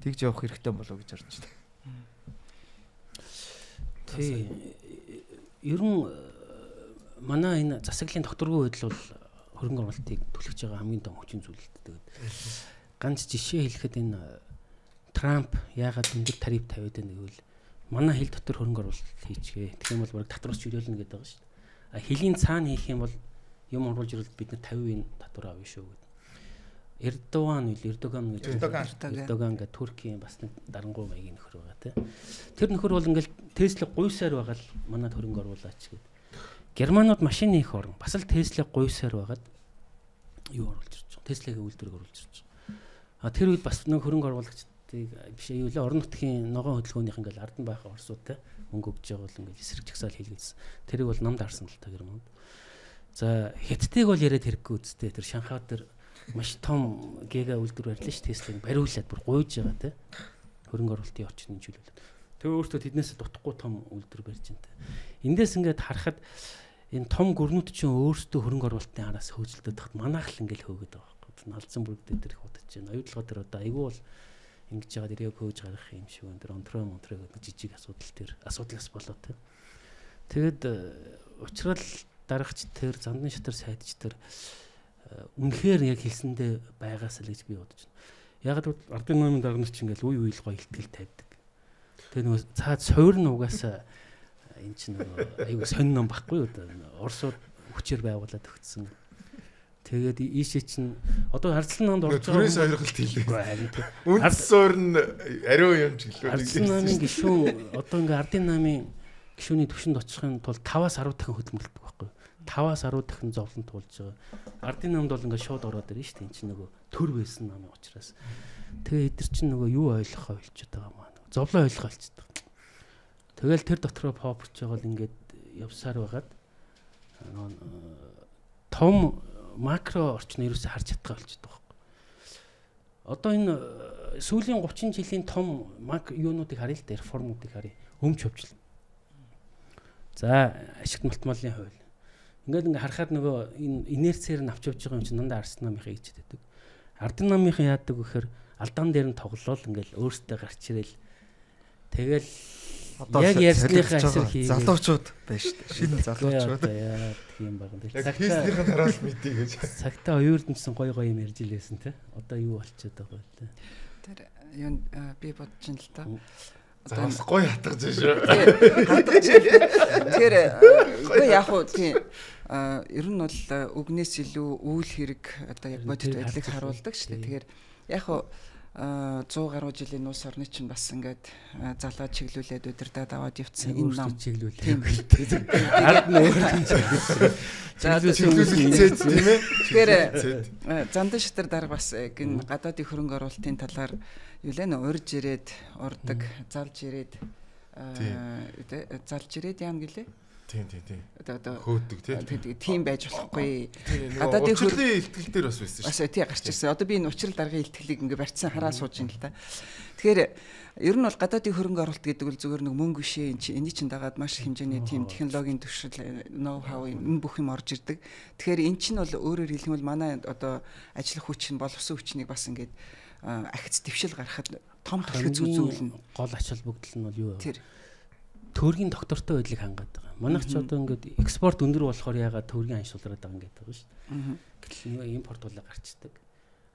B: Тэгж явах хэрэгтэй болов гэж харж байна.
C: Тий. Ер нь манай энэ засаглалын тогтворгүй байдал бол хөрөнгө оруулалтыг түлхэж байгаа хамгийн том хүчин зүйл л дээ. Ганц жишээ хэлэхэд энэ Трамп яагаад өндөр тариф тавиад байна гэвэл манай хил дотор хөрөнгө оруулалт хийчихээ. Тэгэх юм бол баг татварч чөлөөлнө гэдэг байгаа шүү дээ. Хилийн цаана хийх юм бол юм оруулж ирвэл бид нар 50% татвар авъя шүү гэдэг. Эрдоган гэдэг Туркийн бас нэг дарангуй маягийн нөхөр байгаа тий. Тэр нөхөр бол ингээл Tesla гуйсаар байгаа л манад хөрөнгө оруулаач гэдэг. Германууд машин нээх орн бас л Tesla гуйсаар байгаад юу оруулж ирж байгаа. Tesla-гийн үйлдвэрийг оруулж ирж байгаа. Тэр үед бас нэг хөрөнгө оруулагчдыг биш юу лээ орон нутгийн ногоон хөдөлгөөнийх ингээл ардан байхаа орсууд мөнгө өгж байгаа бол ингээл эсрэг жагсаал хийлгэсэн. Тэрийг бол намд харсан л та Германд. За Хятадыг бол яриад хэрэггүй үсттэй. Тэр Шанхай дээр маш том гэга үйлдвэр барьлаа ш Tesla-г бариулаад бүр гуйж байгаа те хөрөнгө оруулалтын орчныг чөлөөлөд. Тэгээ өөртөө тэднээс дутхгүй том үйлдвэр барьж байна те. Эндээс ингээд харахад энэ том гүрнүүд чинь өөрсдөө хөрөнгө оруулалтын араас хөөцөлдөд тахад манайх л ингээл хөөгд байгаа байхгүй. Налзан бүрэг дээр их удаж байна. Оюутлогоо дээр одоо айгүй бол ингэж яагаад ирээ хөөж гарах юм шиг энэ тэр монтроо гэдэг жижиг асуудлаас болоо те. Тэгэд уучрал дарагч тэр зандан шатар сайдч тэр үнэхээр яг хэлсэндээ байгаас л гэж би бодож байна. Яг л ардын номын дарга нар чинь ингээл үе үйл гоё ихтгэл тавьдаг. Тэгээ нөгөө цаад суур нь угаасаа эн чинь нөгөө айгу сонин ном баггүй юу да. Оросууд хүчээр байгуулад өгсөн. Тэгээд ийшээ чинь одоо харцлан намд орж байгаа
A: түрээс ойрголт хийлээ. Үнс суур нь ариун юм чиглүүлээ.
C: Харцлан намын гишүүн одоо ингээ ардын намын гишүүний төвшөнд очихын тулд 5-аас 10 дахин хөдөлмөрлөдөг байхгүй юу? 5-аас 10 дахин зовлон туулж байгаа. Ардын намд бол ингээ шууд ороод ирнэ шүү дээ. Энд чинь нөгөө төр байсан намын учраас. Тэгээ эдгэр чинь нөгөө юу ойлгохоо болчиход байгаа маа. Зовлон ойлгохоо болчиход байгаа. Тэгэл тэр дотроо попч байгаа л ингээд явсаар байгаад том макро орчин ерөөсө харж чадгаа болчиход байгаа байхгүй. Одоо энэ сүүлийн 30 жилийн том юунуудыг харъя л да реформуудыг харъя. Өмч хөвчлэн. За ашигт малтмалын хууль. Ингээд харахад нөгөө энэ инерцээр нь авч явж байгаа юм чинь дандаа Ардын намынхаа хийж байдаг. Ардын намынхаа яадаг гэхээр алдаан дээр нь тоглолол ингээл өөртөө гарч ирэл тэгэл яг ярьсныхаа асар хийгээ
B: залуучууд байж шүү дээ. Шинэ залуучууд
C: яа тийм баг.
A: Хийснийхэн тараас мэдээ гэж.
C: Цагтаа оюурдэнсэн гоё юм ярьж илээсэн те. Одоо юу болчиход байгаа вэ?
D: Тэр юу би бодож ин л та.
A: Одоо гоё хатгаж шүү.
D: Хатгаж. Тэгэхээр үгүй яг уу тийм ер нь бол үгнээс илүү үйл хэрэг одоо яг бодит байдлыг харуулдаг шүү дээ. Тэгэхээр яг уу 100 гаруй жилийн улс орны чинь бас ингээд залгаа чиглүүлээд удирдаад аваад явцсан энэ нам
C: чиглүүлээ. Ард нь өөр
A: чиглүүлсэн тийм ээ.
D: Тэгэхээр зандан шатар дарга бас гин гадаадын хөрөнгө оруулалтын талаар юу лээ нэ урьж ирээд урдаг залж ирээд яам гэлээ.
A: Тийм.
D: Одоо
A: хөөдөг
D: тийм байж болохгүй.
A: Гадаадын хөрөнгөний ихтгэл дээр бас байсан шүү.
D: Бас тий гарч ирсэн. Одоо би энэ учрал даргын ихтгэлийг ингээ барьцсан хараа сууж ин л та. Тэгэхээр ер нь бол гадаадын хөрөнгө оруулалт гэдэг бол зүгээр нэг мөнгө бишээ энэ чинь дагаад маш хэмжээний тийм технологийн төвшил ноу хау энэ бүх юм орж ирдэг. Тэгэхээр эн чинь бол өөрөөр хэлбэл манай одоо ажиллах хүч нь боловсон хүчнийг бас ингээд ахиц дэвшил гаргахад том төлөв үзүүлнэ.
C: Гол ач холбогдол нь бол юу вэ? Төгрөгийн доктортой байдлыг хангаад байгаа. Манайх ч одоо ингээд экспорт өндөр болохоор ягаад төгрөгийн анш сулраад байгаа ингээд байгаа шүү дээ. Гэтэл нэг импорт болоо гарчдаг.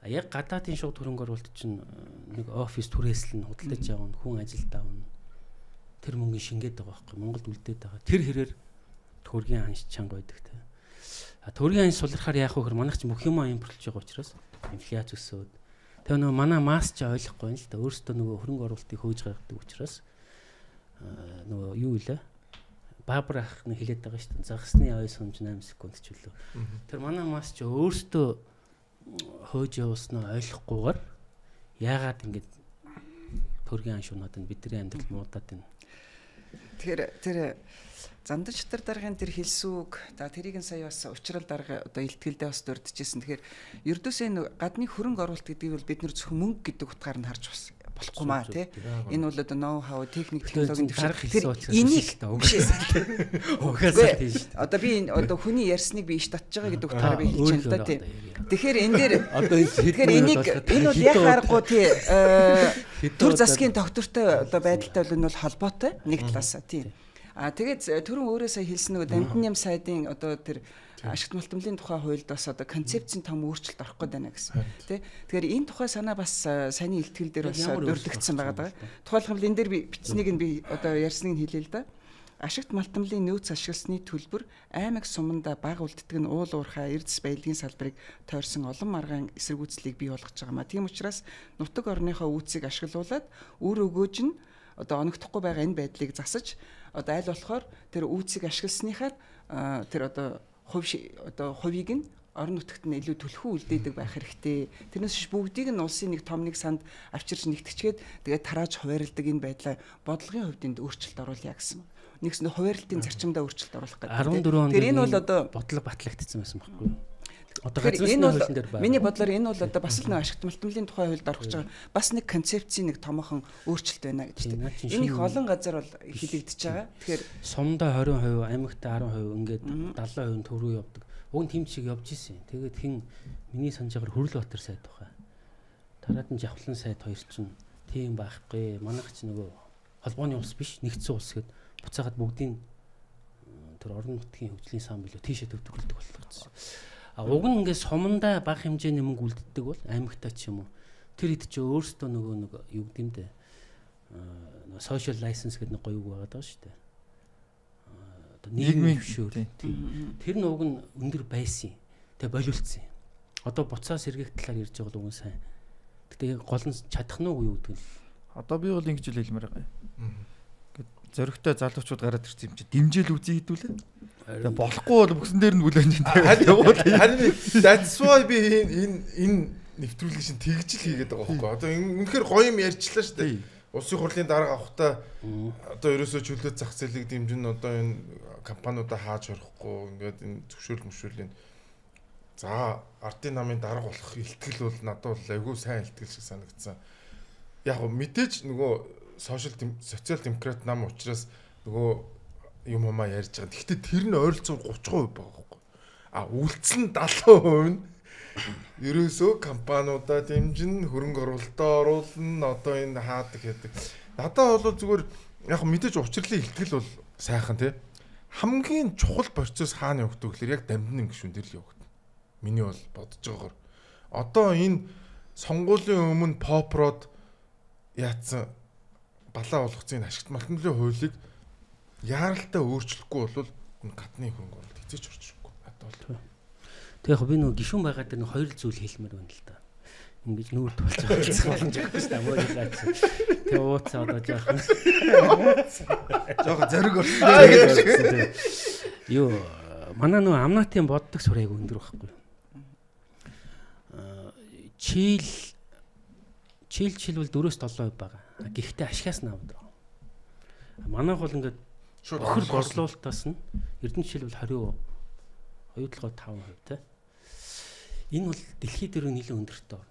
C: А яг гадаадын шууд хөрөнгө оруулалт чинь нэг офис түрээслэн худалдаж явна, хүн ажилд авна. Тэр мөнгөний шингээд байгаа байхгүй. Монголд үлдээд байгаа. Тэр хэрээр төгрөгийн анш чанга байдаг те. А төгрөгийн анш сулрахаар яах вэ гэхээр манайх ч бүх юм импортлж байгаа учраас инфляц өсөөд. Тэгээ нөгөө манай масс ч ойлгохгүй юм л да. Өөрөөсөө нөгөө хөрөнгө оруулалтыг хөөж гаргадаг учраас нөгөө юу илээ баабар ахны хэлээд байгаа шүү дээ. Загсны ой сумж 8 секунд ч үлээ. Тэр манай мас ч өөртөө хөөж явуулснаа ойлгохгүйгээр яагаад ингэж төргийн аншуунаад нь бидний амьдрал муудаад байна.
D: Тэгэхээр тэр зандан шатар даргын тэр хэлсүүг за тэрийг нь сая бас учрал дарга одоо илтгэлдээ бас дурдчихсэн. Тэгэхээр ердөөсөө энэ гадны хөрөнгө оруулалт гэдгийг бол бид нэр зөвхөн мөнгө гэдэг утгаар нь харж бас болохгүй маа тий. Энэ бол одоо ноу хау техник технологийн төвшил энийг угаасаа тийм шүү дээ. Одоо би одоо хүний ярьсныг би иш татж байгаа гэдэг утгаараа би хэлж байна л да тий. Тэгэхээр энэ дээр тэгэхээр энийг энэ бол яг харахгүй тий төр засгийн доктортой одоо байдалтай бол энэ бол холбоотой нэг талаасаа тий. А тэгээд түрүүн өөрөө сая хэлсэн нөгөө дамжин ям сайдын одоо тэр ашигт малтмлын тухай хуульд бас одоо концепцийн том өөрчлөлт орох гээд байна гэсэн тий. Тэгэхээр энэ тухай санаа бас саяны илтгэл дээр бас дурддагдсан байгаа. Тухайлбал энэ дээр би бичснийг нь би одоо ярьсныг нь хэлээ л да. Ашигт малтмлын нөөц ашигласны төлбөр аймаг суманда бага үлддэг нь уул уурхай эрдэс баялагын салбарыг тойрсон олон маргаан эсэргүүцлийг бий болгож байгаамаа. Тийм учраас нутаг орныхоо үүсийг ашиглуулад үр өгөөж нь одоо оногдохгүй байгаа энэ байдлыг засаж одоо аль болохоор тэр үүсийг ашигласныхаа тэр одоо хувийг нь орон нутагт нь илүү төлхөө үлдээдэг байх хэрэгтэй. Тэрнээс биш бүгдийг нь улсын нэг том нэг санд авчирч нэгтгэчгээд тэгээд тарааж хуваарлдаг энэ байдлаа бодлогын хувьд энд өөрчлөлт оруулъя гэсэн. Нэгс хуваарлтын зарчимдаа өөрчлөлт оруулах гэдэг.
C: 14 онд
D: энэ бол одоо
C: бодлого батлагдсан байсан байхгүй юу? Одоо
D: энэ бол миний бодлоор энэ бол одоо бас л нэг ашигт малтмлын тухай хуульд орох гэж байгаа бас нэг концепцийн нэг томоохон өөрчлөлт байна гэж тийм. Энэ их олон газар бол хилэгдэж байгаа. Тэгэхээр
C: сумдаа 20%, аймагтаа 10% ингээд 70% төв рүү явдаг. Уг нь тэмцэг явж исэн. Тэгээд хин миний санджаагаар Хүрлбаатар сайд баха. Тараад нь Жавхлан сайд хоёр чинь тийм байхгүй. Манайх ч нөгөө холбооны улс биш, нэгдсэн улс гэд буцаагаад бүгдийн тэр орон нутгийн хөгжлийн сан билүү тийшээ төвтгөлдөг болчихсон. А уг нь ингээд сумандаа бага хэмжээний мөнгө үлддэг бол аймагтаа ч юм уу. Тэр хэд ч өөрсдөө нөгөө нэг юу гэмдэ social license гэдэг нэг гоё үг байгаа даа шүү дээ. Одоо нийгмийн хөшөөр. Тэр нь уг нь өндөр байсан. Тэгээ болиулсан. Одоо буцаа сэргээх талаар ярьж байгаа л уг нь сайн. Гэтэ гол нь чадах нь уу юу гэдэг нь.
B: Одоо би бол ингэж л хэлмээр байгаа юм. Зөрөгтэй залуучууд гараад ирсэн юм чи дэмжээл үзье хэдүүлээ. Тэгээ болохгүй бол бүксэн дээр нь бүлээн
A: харин that's why би энэ нэвтрүүлэг шин тэгж л хийгээд байгаа байхгүй. Одоо үнэхээр гоё юм ярьчлаа шүү дээ. Улсын хурлын дарга авахтаа одоо ерөөсөө чөлөө зах зээлийг дэмжин одоо энэ компаниудаа хааж орохгүй ингээд энэ зөвшөөрөл за ардын намын дарга болох илтгэл бол надад бол айгүй сайн илтгэл шиг санагдсан. Яг мэдээж нөгөө социал демократ нам учраас нөгөө юм юмаа ярьж байгаа. Гэхдээ тэр нь ойролцоогоор 30% байгаа байхгүй. А үлдсэн 70% нь ерөөсөө компаниудаа дэмжин хөрөнгө оруулалтаа оруулна одоо энэ хаадаг гэдэг. Надад бол зүгээр яг мэдээж учрлын ихтгэл бол сайхан тий. Хамгийн чухал процесс хаана явагдав гэхээр яг дамжин гишүүн дээр л явагдана. Миний бол бодож байгаагаар. Одоо энэ сонгуулийн өмнө попрод яатсан балаа болгоцын ашигт малтны хуулийг яаралтай өөрчлөхгүй бол гадны хөрөнгө оруулалт хэзээ ч орчихгүй. Надад бол.
C: Тэг яг би нөгөө гишүүн байгаа дээр хоёр зүйл хэлмээр байна л да. Ингэж нүүрт болж байгаа гэсэн боломж байхгүй шүү дээ. Мөрөглаач. Тэг ууцаа одоо жоохон
B: зориг орсон.
C: Юу манай нөгөө амнатын боддог сурайг өндөр байхгүй. Чийл бол 4-7% байгаа. Гэхдээ ашигаас нь авдаг. Манайх бол ингээд өхөр борлуулалтаас нь Эрдэнэ жишээл бол 22.5% те. Энэ бол дэлхийд дээр нэлээд өндөртэй.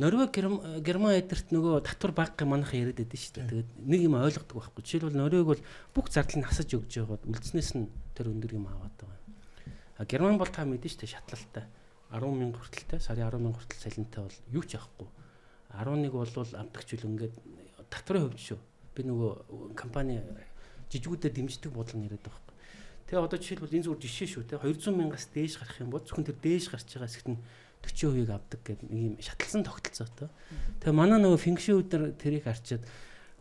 C: Норвег, Герман эдэрт нөгөө татвар баг манайх яриад байдаг шүү дээ. Тэгээд нэг юм ойлгодог байхгүй. Жишээлбэл Норвег бол бүх зардлыг насаж өгж байгаад үлдснээс нь тэр өндөр юм аваад байгаа. Герман бол та мэдэн шүү дээ, шатлалтай 10,000 хүртэлтэй, сарын 10,000 хүртэл салентай бол юу ч яахгүй. 11 бол амтагч үл ингээд татварын хувьд шүү. Би нөгөө компани жижигүүдэд дэмждэг бодлого яриад байгаа байхгүй. Тэгээ одоо жишээлбэл энэ зүгээр жишээ шүү те 200,000-аас дээш гарах юм бол зөвхөн тэр дээш гарч байгаа хэсэгт нь 40% авдаг гэдэг нэг юм шатлсан тогтолцоотой. Тэгээ манай нөгөө фэнкшн өдөр тэрийг харчаад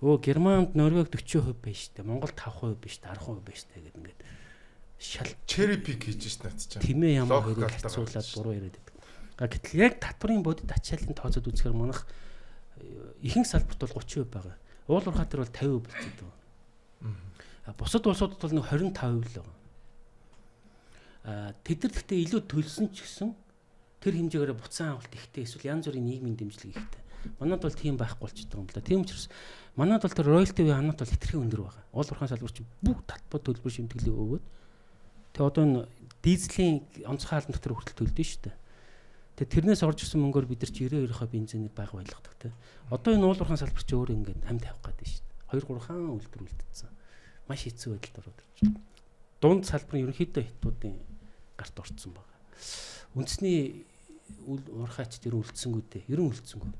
C: Германд Норвег 40% байж штэ, Монголд 5% биш, 10% биш штэ гэдэг ингээд шал
A: черри пик хийж шít над чинь.
C: Тэмээ ямар хэрэг хацуулаад буруу яриад байдаг. Гэтэл яг татварын бодит ачааллын тооцоод үзэхээр манайх ихэнх салбарт бол 30% байгаа. Уул уурхай төр бол 50% болчиход байгаа. Бусад улсуудад бол нэг 25% л байгаа. Тэд нар гэхдээ илүү төлсөн ч гэсэн тэр хэмжээгээр буцаан авалт ихтэй эсвэл янз бүрийн нийгмийн дэмжлэг ихтэй. Манайд бол тийм байхгүй болчиход байгаа юм л да. Тийм учраас манайд бол тэр royalty ханаад бол хэтэрхий өндөр байгаа. Уул уурхай салбар чинь бүх татбар төлбөр шимтгэлээ өгөөд тэгээ одоо энэ дизелийн онцгой хаалт дотор хүртэл төлдөг шүү дээ. Тэгээ тэрнээс орж ирсэн мөнгөөр бид нар чи 92% бензинийг бага байлгадаг те. Одоо энэ уул уурхай салбар чи өөрөө ингээд амт тавих гэдэг шүү дээ. 2-3 хаан үйлдвэр үлдсэн. Маш хэцүү байдалд ороод ирж байна. Дунд салбарын ерөнхийдөө хятадуудын гарт орцсон байна. Үндэсний уурхайч тэр үлдсэнгүү дээ. Ерөн үлдсэнгүү.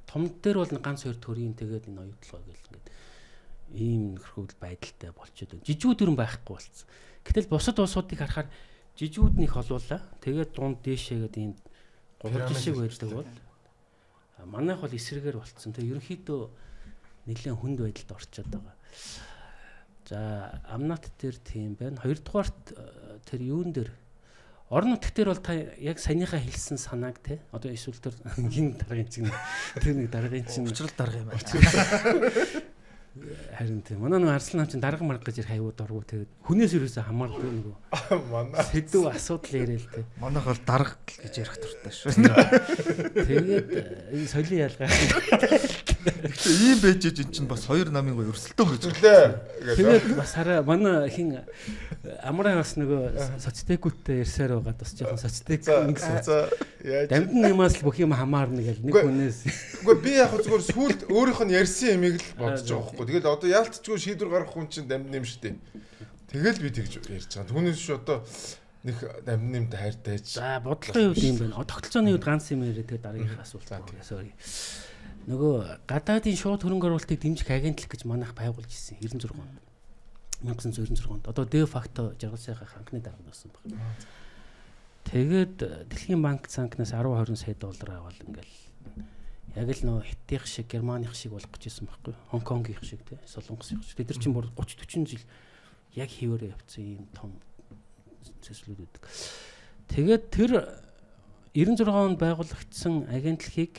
C: Том дээр бол ганц хоёр төрийн тэгээд энэ оюутлогоо гэл ингээд ийм нөхрөл байдалтай болчиход байна. Жижигүүд ерөн байхгүй болсон. Гэтэл бусад улсуудыг харахаар жижигүүд нэг холуулаа. Тэгээд дунд дээшээгээд ийм гурван шиг байдаг бол манайх бол эсрэгээр болцсон. Тэгээд ерөнхийдөө нэлээд хүнд байдалд орчод байгаа. За амнат дээр тийм байна. Хоёрдугаарт тэр юун дээр орон нутг дээр бол та яг саяныхаа хэлсэн санааг те одоо эсвэл тэр хин даргын чинь тэр нэг даргын чинь
B: учрал дарга юм байна.
C: Харин тийм манай нэг Арслан хаан чинь дарга марга гэж хаяууд оргоо тэгээд хүнээс юусоо хамааргүй нэг
A: манай
C: сэдв асуудал яриа л те.
B: Манайх бол дарга гэж ярих туртай шүү.
C: Тэгээд энэ соёлын ялгаа.
B: Гэхдээ ийм байж ин чинь бас хоёр намын гоо өрсөлдөөн гэж
A: үлээ.
C: Тэгээд бас хараа манай хин амраа бас нөгөө соцтекүүттэй ярьсаар байгаа бас жоохон соцтек гэсэн. Дамдын юмас л бүх юм хамаарна гэл нэг хүнээс.
A: Үгүй би яг зүгээр сүулт өөрийнх нь ярьсан ямиг л бодож байгаа байхгүй. Тэгэл одоо яалтчгүй шийдвэр гаргах хүн чинь дамдын юм шүү дээ. Тэгэл би тэгж ярьж байгаа. Түүнээс шүү одоо нэг дамдын юмд хайртайж.
C: За бодлогын хувьд юм байна. Тогтолцооны хувьд ганц юм яриа тэгээд дараагийнхаа асуулт. Sorry. Нөгөө гадаадын шууд хөрөнгө оруулалтыг дэмжих агентлаг гэж манайх байгуулж ирсэн 96 онд. 1996 онд. Одоо де факто жаргал сайхан анхны дарга болсон байна. Тэгээд Дэлхийн банк цанкнаас 10-20 сая доллар авал ингээл яг л нөө Хятадын шиг, Германых шиг болох гэж ирсэн байхгүй. Хонконгийн шиг тий, Солонгосын шиг. Тэд нар чинь 30-40 жил яг хിവэрээ явцсан ийм том цэслүүд үүдэг. Тэгээд тэр 96 онд байгуулагдсан агентлагийг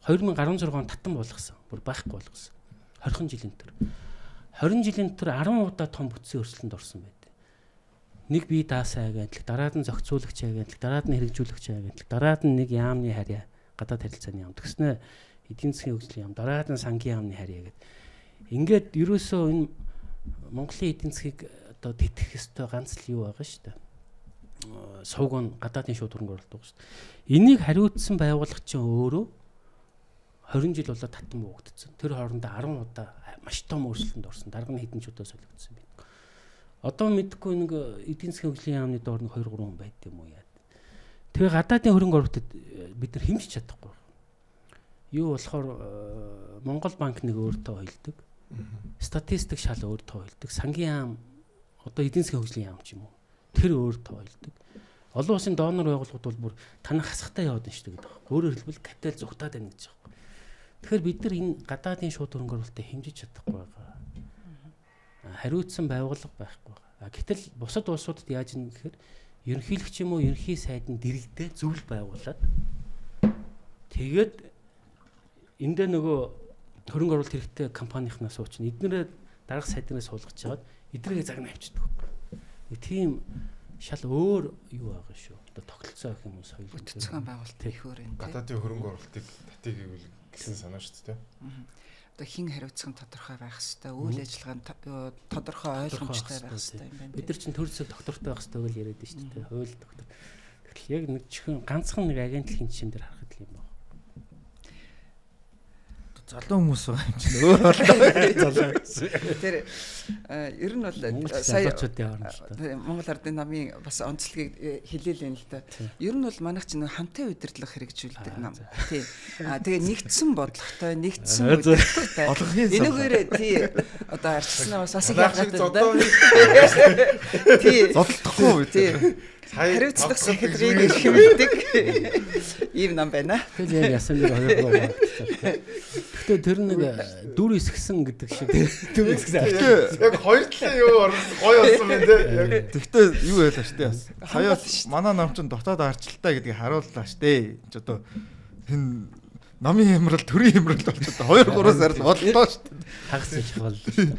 C: 2016 онд татан болгосон. Бүр байхгүй болгосон. 20 жилийн дотор. 20 жилийн дотор 10 удаа том бүтцийн өрсөлдөнд орсон байдаг. Нэг бие даасан агентлаг, дараад нь зохицуулагч агентлаг, дараад нь хэрэгжүүлэгч агентлаг, дараад нь нэг яамны харьяа, гадаад харилцааны яам, тэгснэ эдийн засгийн хөгжлийн яам, дараад нь сангийн яамны харьяа гэдэг. Ингээд ерөөсөө энэ Монголын эдийн засгийг одоо тэтгэх ёстой ганц л юу байгаа шүү дээ. Сувг нь гадаадын шууд хөрөнгө оруулалт байгаа шүү дээ. Энийг хариуцсан байгууллага чинь өөрөө 20 жил болоод татан буугдсан. Тэр хоорондоо 10 удаа маш том өөрчлөлтөнд орсон. Дарга нь хэдэн ч удаа солигдсон байна. Одоо мэдхгүй нэг эдийн засгийн хөгжлийн яамны доор нэг 2-3 хүн байд юм уу яа. Тэгээ гадаадын хөрөнгө оруулалтад бид нар хэмжиж чадахгүй. Юу болохоор Монгол банк нэг өөртөө хойлдог. Статистик шал өөртөө хойлдог. Сангийн яам одоо эдийн засгийн хөгжлийн яам ч юм уу. Тэр өөртөө хойлдог. Олон улсын донор байгууллагууд бол бүр танах хасахтай яваад байна шүү дээ гэдэг. Өөрөөр хэлбэл капитал зүгтаад байна гэж байна. Тэгэхээр бид нар энэ гадаадын шууд хөрөнгө оруулалтыг хэмжиж чадахгүй байгаа. Хариуцсан байгууллага байхгүй байгаа. Гэтэл бусад улсуудад яаж юм гэхээр ерөнхийлөгч юм уу ерөнхий сайдын дэргэдээ зөвлөл байгуулад тэгээд эндээ нөгөө хөрөнгө оруулалт хэрэгтэй компанийнхнаас ууч нь эднэрээ дарга сайднаас суулгаж чаад эднэрээ загнаа авчдаг. Нэг тийм шал өөр юу байгаа шүү. Одоо тогтолцоо гэх юм уу соёл
D: бүтцэн байгуулалт их өөр юм.
A: Гадаадын хөрөнгө оруулалтыг татъя гэвэл гэсэн санаа шүү дээ.
D: Одоо хин хариуцсан тодорхой байх хэвээр, үйл ажиллагаа нь тодорхой ойлгомжтой байх хэвээр юм байна.
C: Бид нар чинь төр зүйн доктортой байх хэвээр л яриад шүү дээ. Хууль доктор. Тэгэхээр яг нэг чихэн ганцхан нэг агентлагийн жишээн дээр харахад л юм байна.
B: Залуу хүмүүс байгаа юм чинь өөр болоо. Залуу гэсэн.
D: Тэр ер нь бол сая Монгол Ардын намын бас онцлогийг хэлээлээ л да. Ер нь бол манайх чинь хамтын удирдлага хэрэгжүүлдэг нам. Тий. Тэгээ нэгдсэн бодлоготой, нэгдсэн удирдлагатай. Энэгээрээ тий одоо арчснаа бас их яагаад тий. Зодтохгүй тий. Хариуцлага секретарийг хэмждэг ийм нам байна.
C: Тэр яг ясан нэг хоёр. Гэхдээ тэр нэг дүр исгсэн гэдэг шиг дүр исгсэн.
A: Яг хоёр талын юу гоё болсон юм те.
B: Гэхдээ юу байлаа штэ бас. Хаяа манай нам ч дотоод арчлалтай гэдгийг харууллаа штэ. Ч одоо энэ намын хямрал төрийн хямрал болчиход 2-3 сар л боллоо штэ.
C: Хагас чухал штэ.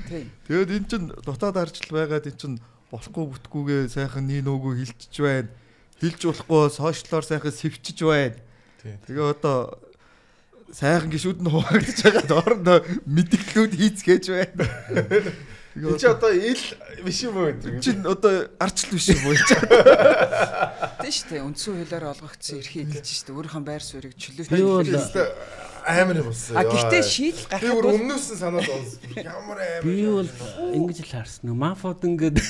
B: Тэгээд эн чин дотоод арчлал байгаад эн чин болохгүй бүтгүүгээ сайхан нэг нөгөө хилчиж байна. Хилж болохгүй сошиалоор сайхан сэвчиж байна. Тэгээ одоо сайхан гişүүд нь хуваагдаж байгаа доорно мэдгэлүүд хийцгээж байна.
A: Энд чи одоо ил биш юм уу гэдэг.
B: Чин одоо арчлал биш юм уу?
D: Тэ штэ үндсэн хуулиар олгогдсон эрхийг хэлж штэ өөрийнхөө байр суурийг чөлөөлж
A: амар юм болсон.
D: Гэхдээ шийдэл гарах
A: би бүр өмнөөс нь санаад онсон. Ямар амар.
C: Би бол ингэж л харсан. Мафууд ингээд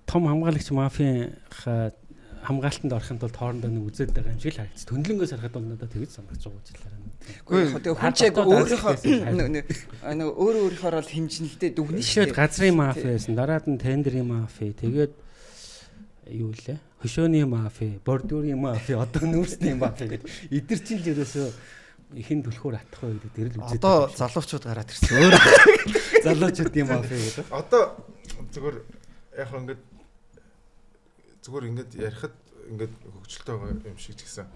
C: том хамгаалагч мафийн хамгаалтанд орохын тулд хоорондоо нэг үзээд байгаа юм шиг л харагдсан. Төндлөнгөөс харахад бол надад тэгж санагдаж байгаа ч хэлээ.
D: Гэхдээ хүн чиг өөрийнхөө л хэмжинэлтэй дүгнэн шүү дээ.
C: Газрын мафиас, дараад нь тендерийн мафи, тэгээд юу лээ? Хөшөөний мафи, бордюрийн мафи, одоо нүүрсний мафи гэдэг. Эдгэр чинь л ерөөсөө ихэн түлхүүр атах вэ гэдэг дэр л үзээд.
B: Одоо залуучууд гараад ирсэн. Өөр
C: залуучуудын мафи гэдэг.
A: Одоо зүгээр яг ингээд зүгээр ингээд ярихад ингээд хөгжилтэй байгаа юм шиг ч гэсэн.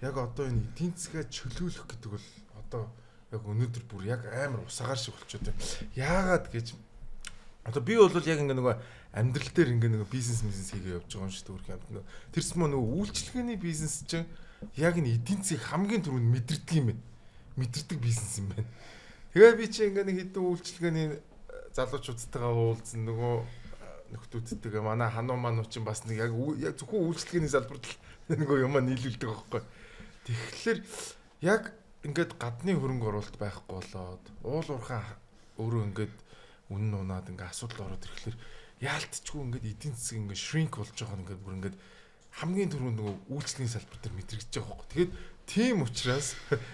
A: Яг одоо энэ эдийн засгаа чөлөөлөх гэдэг бол одоо яг өнөөдөр бүр яг амар усагаар шиг болчиход байна. Яагаад гэж одоо би бол яг ингээд нөгөө амьдрал дээр ингээд нөгөө бизнес хийгээ явж байгаа юм шиг төрх юм. Тэрс мөн нөгөө үйлчлэгээний бизнес чинь яг энэ эдийн засгийг хамгийн түрүүнд мэдэрдэг юм байна. Мэдэрдэг бизнес юм байна. Тэгээ би чи ингээд нэг хэдэн үйлчлэгээний залуучуудтайгаа уулзсан нөгөө нөхдүүдтэйгээ манай хануу мануу чинь бас нэг яг зөвхөн үйлчлэгээний салбарт нөгөө юм нийлүүлдэг байхгүй. Тэгэхээр яг ингээд гадны хөрөнгө оруулалт байхгүй болоод уул уурхай өөрөө ингээд үнэн унаад ингээд асуудал ороод ирэхлээр яалтчгүй ингээд эдийн засаг ингээд shrink болж байгаа нь ингээд бүр ингээд хамгийн түрүүнд нөгөө үйлчлэгийн салбар дээр мэдрэгдэж байгаа байхгүй. Тэгээд тийм учраас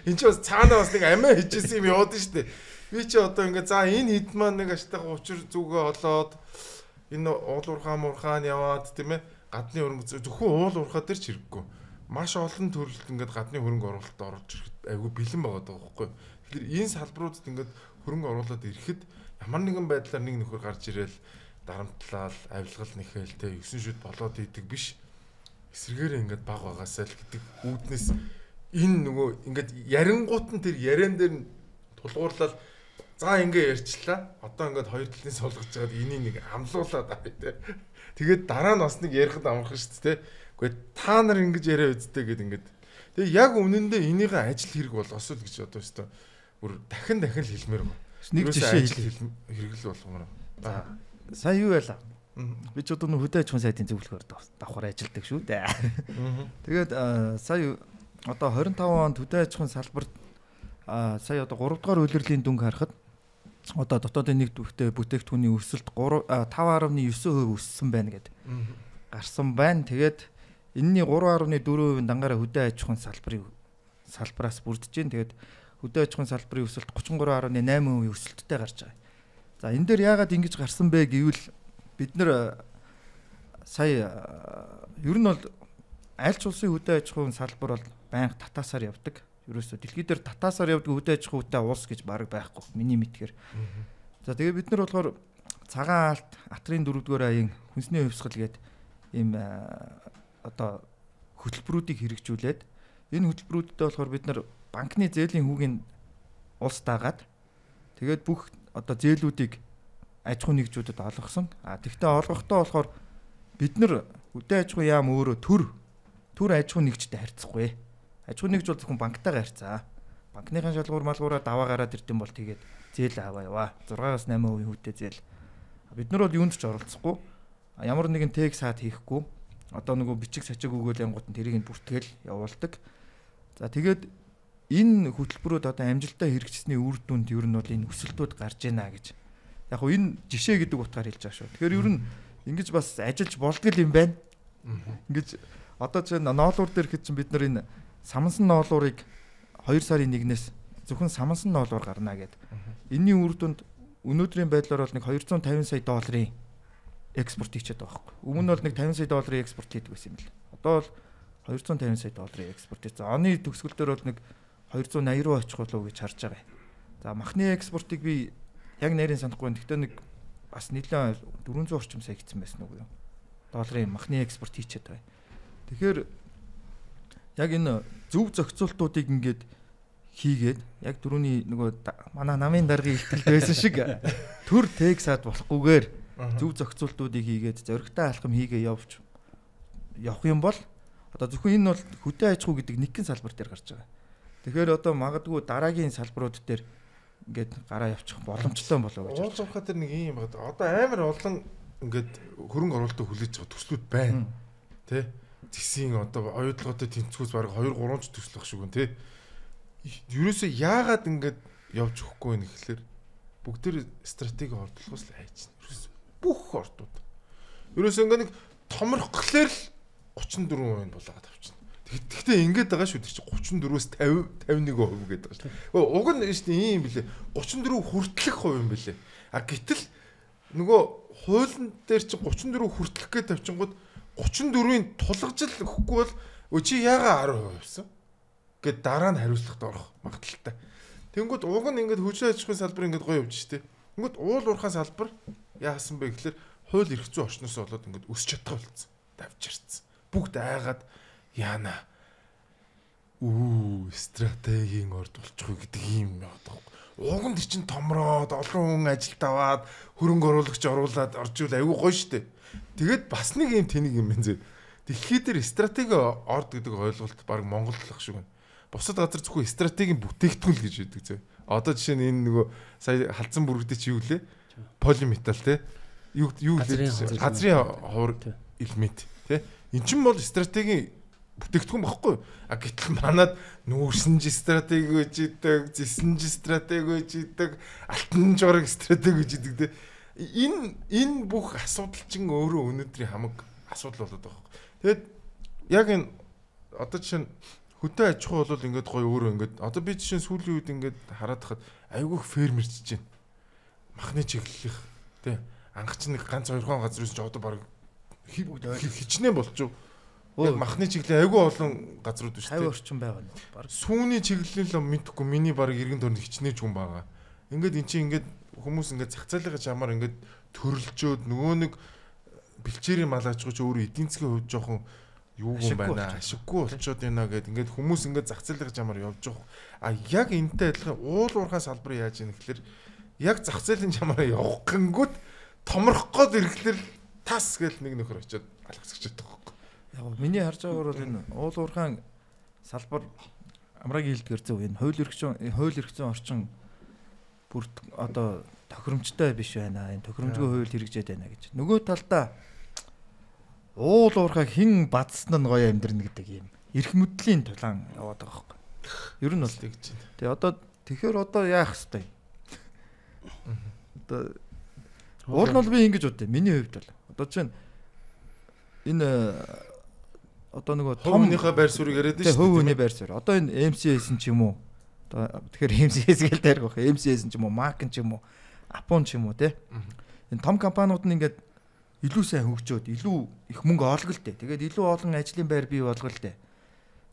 A: энэ ч бас цаанаа бас нэг амиа хийжсэн юм яваад нь штэ. Би чи одоо ингээд за энэ хэд маань нэг аштайгаа учир зүгээ олоод энэ уул уурхай муурхаан яваад тийм ээ гадны хөрөнгө зөвхөн уул уурхай дээр ч хэрэггүй. Маш олон төрөлд ингээд гадны хөрөнгө оруулалт орж ирэхэд айгүй бэлэн байгаа байхгүй. Тэгэхээр энэ салбаруудад ингээд хөрөнгө оруулаад ирэхэд ямар нэгэн байдлаар нэг нөхөр гарч ирээл дарамтлал, авилгал нэхэл те 9 шүд болоод идэг биш. Эсрэгээр ингээд баг байгаасаа л гэдэг үүднээс энэ нөгөө ингээд ярингуут нь тэр яриан дээр нь тулгуурлал за ингээ ярьчлаа. Одоо ингээд хоёр талын суулгаж байгаад энийг нэг амлуулаад авъя те. Тэгээд дараа нь бас нэг ярихад амархан шүү дээ те. Гэхдээ та нар ингэж яриа үздэй гэд ингээд. Тэгээ яг үнэндээ энийгээ ажил хэрэг болгосоо л гэж одоо өстой бүр дахин л хэлмээр байна.
B: Нэг жишээ
A: хэрэгэл болгомоор.
B: Сая юу байла? Би ч одоо нэг хөдөө аж ахуйн сайдын зөвлөхөөр давхар ажилладаг шүү дээ. Тэгээд сая одоо 25 онд хөдөө аж ахуйн салбарт сая одоо 3 дугаар улирлын дүнг харахад одоо дотоодын нэг дүүхтэй бүтээгдэхүүний өсөлт 5.9% өссөн байна гэд гарсан байна. Тэгээд энэний 3.4% дангаараа хөдөө аж ахуйн салбараас бүрдэж байна. Тэгээд хөдөө аж ахуйн салбарын өсөлт 33.8% өсөлттэй гарч байгаа. За энэ дээр яагаад ингэж гарсан бэ гэвэл бид нэр сая ер нь бол аль ч улсын хөдөө аж ахуйн салбар бол байнга татаасаар явдаг. Ерөөсөө дэлхийд дээр татаасаар явдаг хөдөө аж ахуйтай улс гэж бараг байхгүй миний мэдхээр. За тэгээд бид нар болохоор цагаан алт, атрын 4-р аян, хүнсний хувьсгал гээд ийм одоо хөтөлбөрүүдийг хэрэгжүүлээд энэ хөтөлбөрүүдэд болохоор бид нар банкны зээлийн хүүгийн улс даагаад тэгээд бүх одоо зээлүүдийг аж ахуйн нэгжүүдэд олгосон. Тэгтээ олгохдоо болохоор бид нар хөдөө аж ахуйн яам өөрөө төр аж ахуйн нэгжтэй харьцахгүй. Аж ахуйн нэгж бол зөвхөн банктайгаа харьцаа. Банкныхаа шалгуур малгуураа даваа гараад ирдэм бол тэгээд зээл аваа яваа. 6-8% хүүтэй зээл. Бид нар бол юунд ч оролцохгүй. Ямар нэгэн тег саад хийхгүй. Одоо нөгөө бичиг сачиг өгөөл ангууд нь тэрийг нь бүртгэл явуулдаг. За тэгээд энэ хөтөлбөрүүд одоо амжилттай хэрэгжсэний үр дүнд ер нь бол энэ өсөлтүүд гарч ийна гэж. Яг хөө энэ жишээ гэдэг утгаар хэлж байгаа шүү. Тэгэхээр ер нь ингэж бас ажиллаж болдгол юм байна. Ингэж одоо чинь ноолуур дээр хэд чинь бид нар энэ самансан ноолуурыг 2 сарын 1-ээс зөвхөн самансан ноолуур гарна гэдэг. Энийний үр дүнд өнөөдрийн байдлаар бол нэг 250 сая долларын экспорт хийчихэд байгаа байхгүй. Өмнө нь бол нэг 50 сая долларын экспорт хийдэг байсан юм л. Одоо бол 250 сая долларын экспорт хийж байгаа. Оны төгсгөл дээр бол нэг 280 руу очих болов уу гэж харж байгаа. За махны экспортыг би яг нэрийн санахгүй. Гэхдээ нэг бас нэлээд 400 орчим сая гэсэн байсан уу юу? Долларын махны экспорт хийчихэд байгаа. Тэгэхээр яг энэ зөв зохицуултуудыг ингээд хийгээд яг дөрөвний нөгөө манай намын даргын ихтэлд байсан шиг төр тексад болохгүйгээр зөв зохицуултуудыг хийгээд зөрөгтэй алхам хийгээ явах юм бол одоо зөвхөн энэ бол хөдөө аж ахуй гэдэг нэгэн салбар дээр гарч байгаа. Тэгэхээр одоо магадгүй дараагийн салбарууд дээр ингээд гараа явчих боломжтой болов уу гэж.
A: Уулз урахад тэр нэг юм байна. Одоо амар олон ингээд хөрөнгө оруулалтыг хүлээж байгаа төслүүд байна. Тэ? Зэсийн одоо оюутлоготой тэнцвүүс баг 2-3 ч төслөх шиг үн тэ. Ерөөсөө яагаад ингээд явж өгөхгүй юм гэхэлэр бүгдээр стратеги ордолгоос л хайж байна. Ерөөсөө бүх ордууд. Ерөөсөө ингээд нэг томрохлоор л 34% болоод авчихна. Тэгэхдээ ингээд байгаа шүү. Тэр чинь 34-өөс 51% гэдэг байгаа шүү. Уг нь шүү дээ ийм билээ. 34 хүртэлх хувь юм билээ. Гэтэл нөгөө хуулийн дээр чинь 34 хүртэлх гэж тавьчингууд 34-ийн тулгажил өгөхгүй бол чи яагаад 10% авсан? Гэт дараа нь хариуцлагад орох магадaltaй. Тэнгүүд уг нь ингээд хөдөө аж ахуйн салбар ингээд гоё явж штэ. Тэнгүүд уул уурхай салбар яасан бэ гэхэлэр хууль эрх зүйн орчноос болоод ингээд өсч чадгаа болсон. Давчирцсан. Бүгд айгаад яана. Стратегийн орд болчихгүй гэдэг юм яадаг. Уг нь чинь томроод олон хүн ажилд аваад хөрөнгө оруулагч оруулаад орж ивэл айгүй гоё штэ. Тэгээд бас нэг юм тэнийг юм байна зэ. Дэлхий дээр стратеги орд гэдэг ойлголт баг Монголлох шиг байна. Бусад газар зөвхөн стратегийн бүтээгдэхүүн гэж үүдэг зэ. Одоо жишээ нь энэ нөгөө сая халдсан бүрэгдээ чи юу лээ? Полиметал те. Юу лээ? Газрын ховор элемент те. Эн чинь бол стратегийн бүтээгдэхүүн багхгүй. Гэтэл манад нүүрсэнж стратеги гэж идэг, зэсэнж стратеги гэж идэг, алтан жорог стратеги гэж идэг те. Энэ бүх асуудал чинь өөрөө өнөөдрийн хамаг асуудал болоод байгаа юм. Тэгэд яг энэ одоо жишээ нь хөдөө аж ахуй бол ингээд гоё өөрөө ингээд одоо би жишээ нь сүүлийн үед ингээд хараад хахад айгүйх фермерч чинь махны чиглэлийнх тий анх чинь нэг ганц 2 хон газар юусэн ч одоо баг хичнээн болчих. Яг махны чиглэл айгүй олон газрууд биш тий
B: 50 орчим байгаа нь баг.
A: Сүүний чиглэлээ л мэдхгүй миний баг эргэн тойронд хичнээн хүн байгаа. Ингээд эн чинь ингээд хүмүүс ингээд зах зээлийн чамаар ингээд төрөлжөөд нөгөө нэг бэлчээрийн мал аж ахуйч өөрөө эдийн засгийн хувьд жоохон юу юм байна ашиггүй болчиход байна гэд ингээд хүмүүс ингээд зах зээлийн чамаар явж байгаа. Яг энэтэй адилхан уул уурхай салбар яаж ийм гэхэлэр яг зах зээлийн чамаар явах гингүүд томрох гээд ирэхлээр тас гэл нэг нөхөр очиод алгасчихад байгаа юм.
B: Яг миний харж байгаагаар бол энэ уул уурхай салбар Амрагийн хэлдгэр зөв энэ хууль эрх зүйн орчин бүр одоо тохиромжтой биш байна. Энэ тохиромжгүй хууль хэрэгжээд байна гэж. Нөгөө талдаа уул уурхай хэн бадсан нь гоё амьдрна гэдэг юм. Эрх мэдлийн тулаан яваад байгаа байхгүй. Ер нь бол тэгж байна. Тэгээ тэгэхээр одоо яах хэвтэй. Одоо уул нь бол би ингэж бодъё. Миний хувьд бол одоо чинь энэ одоо нөгөө
A: том хүнийхээ байр суурийг яриад шүү дээ.
B: Хөв хүний байр суурь. Одоо энэ MCS ч юм уу. Одоо тэгэхээр MCS гээл дайрах байх. MCS ч юм уу, Mac ч юм уу, Apple ч юм уу те. Энэ том компаниуд нь ингээд илүү сайн хөгжөөд, илүү их мөнгө олго л дээ. Тэгээд илүү олон ажлын байр бий болгоо л дээ.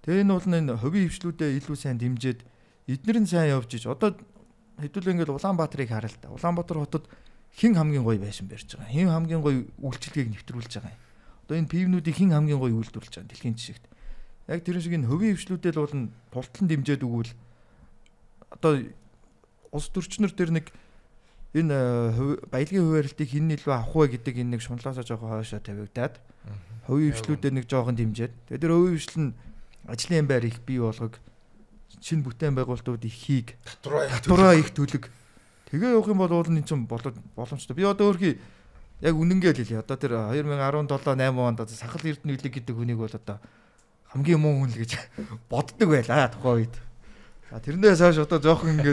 B: Тэгээ энэ бол энэ хувийн хвшлүүдээ илүү сайн дэмжиж, эднэр нь сайн явж иж. Одоо хэдүүлээ ингээд Улаанбаатарыг хараа л та. Улаанбаатар хотод хэн хамгийн гоё байшин барьж байгаа. Хэн хамгийн гоё үйлчилгээг нэвтрүүлж байгаа юм. Одоо энэ пивнүүдийг хэн хамгийн гоё үйлдвэрлэж байгаа дэлхийн жишгт. Яг тэр шиг энэ хувийн хвшлүүдэл бол тултлан дэмжиж өгвөл одоо улс төрчнөр тэр нэг энэ баялагын хуваарлтыг хэн илүү авах вэ гэдэг энэ нэг шунлаасаа жоохон хойшоо тавигдаад хувийн хвшлүүдэд нэг жоохон дэмжиж. Тэгээд тэр хувийн хвшил нь ажлын байр их бий болгог, шинэ бүтээн байгуулалтууд их хийг, татвараа их төлөг. Тэгээ явах юм бол энэ чинь боломжтой. Би одоо өөрхий яг үнэнгээ л хэлье. Одоо тэр 2017-8 онд Сахал Эрдэнэ Үлэг гэдэг хүнийг бол одоо хамгийн муу хүн л гэж боддог байлаа тухайн үед. Тэрнээс хойш одоо жоохон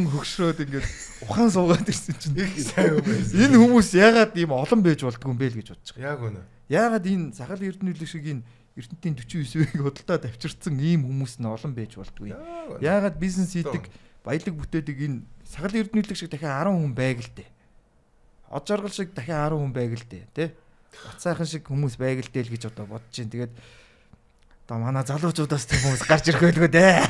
B: хөгшрөөд ингээд ухаан суугаад ирсэн чинь их сайн юм байсан. Энэ хүмүүс яагаад ийм олон байж болдгүй юм бэ л гэж бодож байгаа.
A: Яг үнэ.
B: Яагаад энэ Сахал Эрдэнэ Үлэг шиг энэ Эрдэнэтийн 49%-ийг худалдаад авчирсан ийм хүмүүс нь олон байж болдгүй. Яагаад бизнес хийдэг, баялаг бүтээдэг энэ Сахал Эрдэнэ Үлэг шиг дахин 10 хүн байг л дээ. Од жаргал шиг дахин 10 хүн байг л дээ, тий? Бат сайхан шиг хүмүүс байг л дээ л гэж одоо бодож чинь. Тэгээд одоо манай залуучуудаас тэр хүмүүс гарч ирэх байлгүй дээ.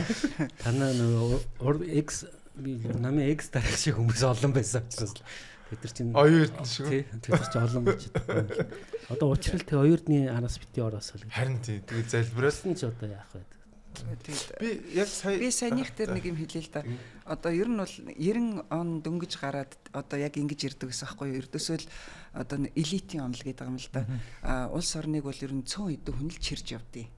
C: Танаа нөгөө X намын X дарах шиг хүмүүс олон байсан учраас тэд нар чинь
A: оюутан шүү.
C: Тий, тэд нар чинь олон байж байгаа. Одоо уучрал тэг оюутны араас бити ороосоо л.
A: Харин тий, тэгээ залбирсан
C: ч одоо яах вэ?
A: Би яг
D: саяных дээр нэг юм хэлээ л да. Одоо ер нь бол 90 он дөнгөж гараад одоо яг ингэж ирдэг гэсэн аахгүй юу? Ердөөсөө л одоо элитийн он л гэдэг юм л да. Улс орныг бол ер нь цөөн хэдэн хүн л чирж явдیں۔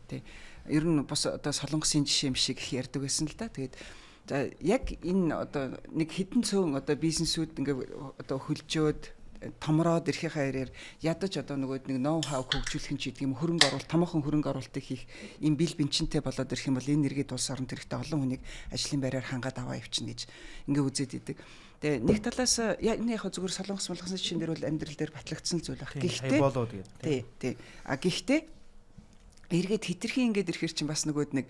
D: Тэ. Ер нь бас одоо солонгосын жишээ юм шиг ярьдаг байсан л да. Тэгээд за яг энэ одоо нэг хэдэн цөөн одоо бизнесүүд ингээ одоо хөлжөөд томроод ирэхээ хайраар ядаж одоо нөгөө нэг ноу хау хөгжүүлэх нь ч гэдэг юм хөрөнгө оруулалт томоохон хөрөнгө оруулалтыг хийх ийм бил бэнчинтэй болоод ирэх юм бол энэ нэргээд улс оронд хэрэгтэй олон хүнийг ажлын байраар хангаад аваа явчихна гэж ингээ үзээд идэг. Тэгээ нэг талаас энэ яг зүгээр солонгос жишээн дээр бол амьдрал дээр батлагдсан зүйл баг. Гэхдээ тий. Гэхдээ эргээд хитрхийн ингээд ирэхэр чинь бас нөгөөд нэг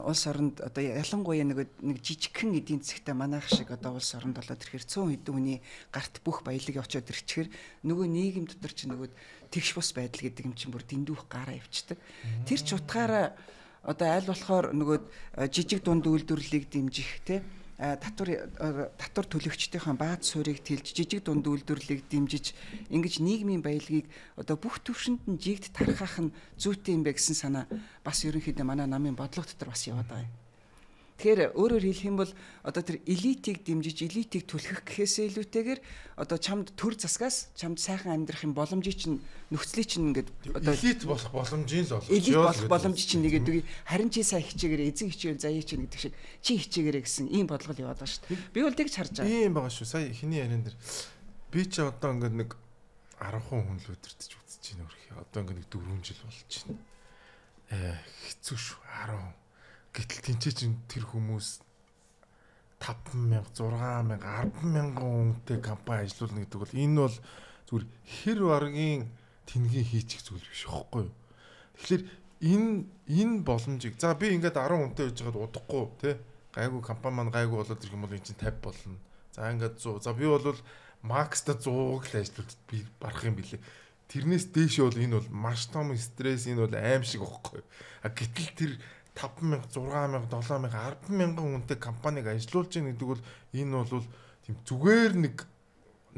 D: улс оронд одоо ялангуяа нэг жижигхэн эдийн засгтай манайх шиг одоо улс оронд болоод ирэхэр цөөн хэдэн хүний гарт бүх баялаг очоод ирчихэр нөгөө нийгэм дотор чинь нөгөөд тэгш бус байдал гэдэг юм чинь бүр дэндүүх гараа явцдаг. Тэр ч утгаараа одоо аль болохоор нөгөөд жижиг дунд үйлдвэрлэлийг дэмжих те татвар төлөгчдийн бааз суурийг тэлж жижиг дунд үйлдвэрлэлийг дэмжиж ингэж нийгмийн баялагийг одоо бүх төвшөнд нь жигд тархах нь зүйтэй юм бэ гэсэн санаа бас ерөнхийдөө манай намын бодлого дотор бас яваад байгаа юм. Тэгэхээр өөрөөр хэлэх юм бол одоо тэр элитийг дэмжиж элитийг түлхэх гэхээсээ илүүтэйгээр одоо чамд төр засгаас чамд сайхан амьдрахын боломжийг чинь нөхцөлийг чинь ингээд
A: одоо элит болох боломжийн л
D: элит болох боломж чинь нэгээд үгүй харин чи сайн хичээгээрээ эзэн хичээл заяа чинь гэдэг шиг чи хичээгээрээ гэсэн ийм бодлого яваад байгаа шүү дээ. Би бол тэгж харж байгаа.
A: Тийм байгаа шүү. Сая хиний яриан дээр би чи одоо ингээд нэг 10 хүн л өдөртөж үзэж байна өөрхий. Одоо ингээд нэг 4 жил болж байна. Хэцүү шүү 10. Гэтэл тэнцээ чинь тэр хүмүүс 5,000, 6,000, 10,000 хүнтэй компани ажиллуулна гэдэг бол энэ бол зүгээр хэр баргийн тэнгийн хийчих зүйл биш байхгүй юу. Тэгэхээр энэ боломжийг за би ингээд 10 хүнтэй байж байгаад удахгүй тий гайгүй компани маань гайгүй болоод ирэх юм бол энэ чинь 50 болно. За ингээд 100. За би бол макста 100-г л ажиллуулж би барах юм билээ. Тэрнээс дээш бол энэ бол маш том стресс, энэ бол аим шиг байхгүй юу. Гэтэл тэр 5,000, 6,000, 7,000, 10,000 хүнтэй компаниг ажиллуулж байгаа гэдэг бол энэ бол тийм зүгээр нэг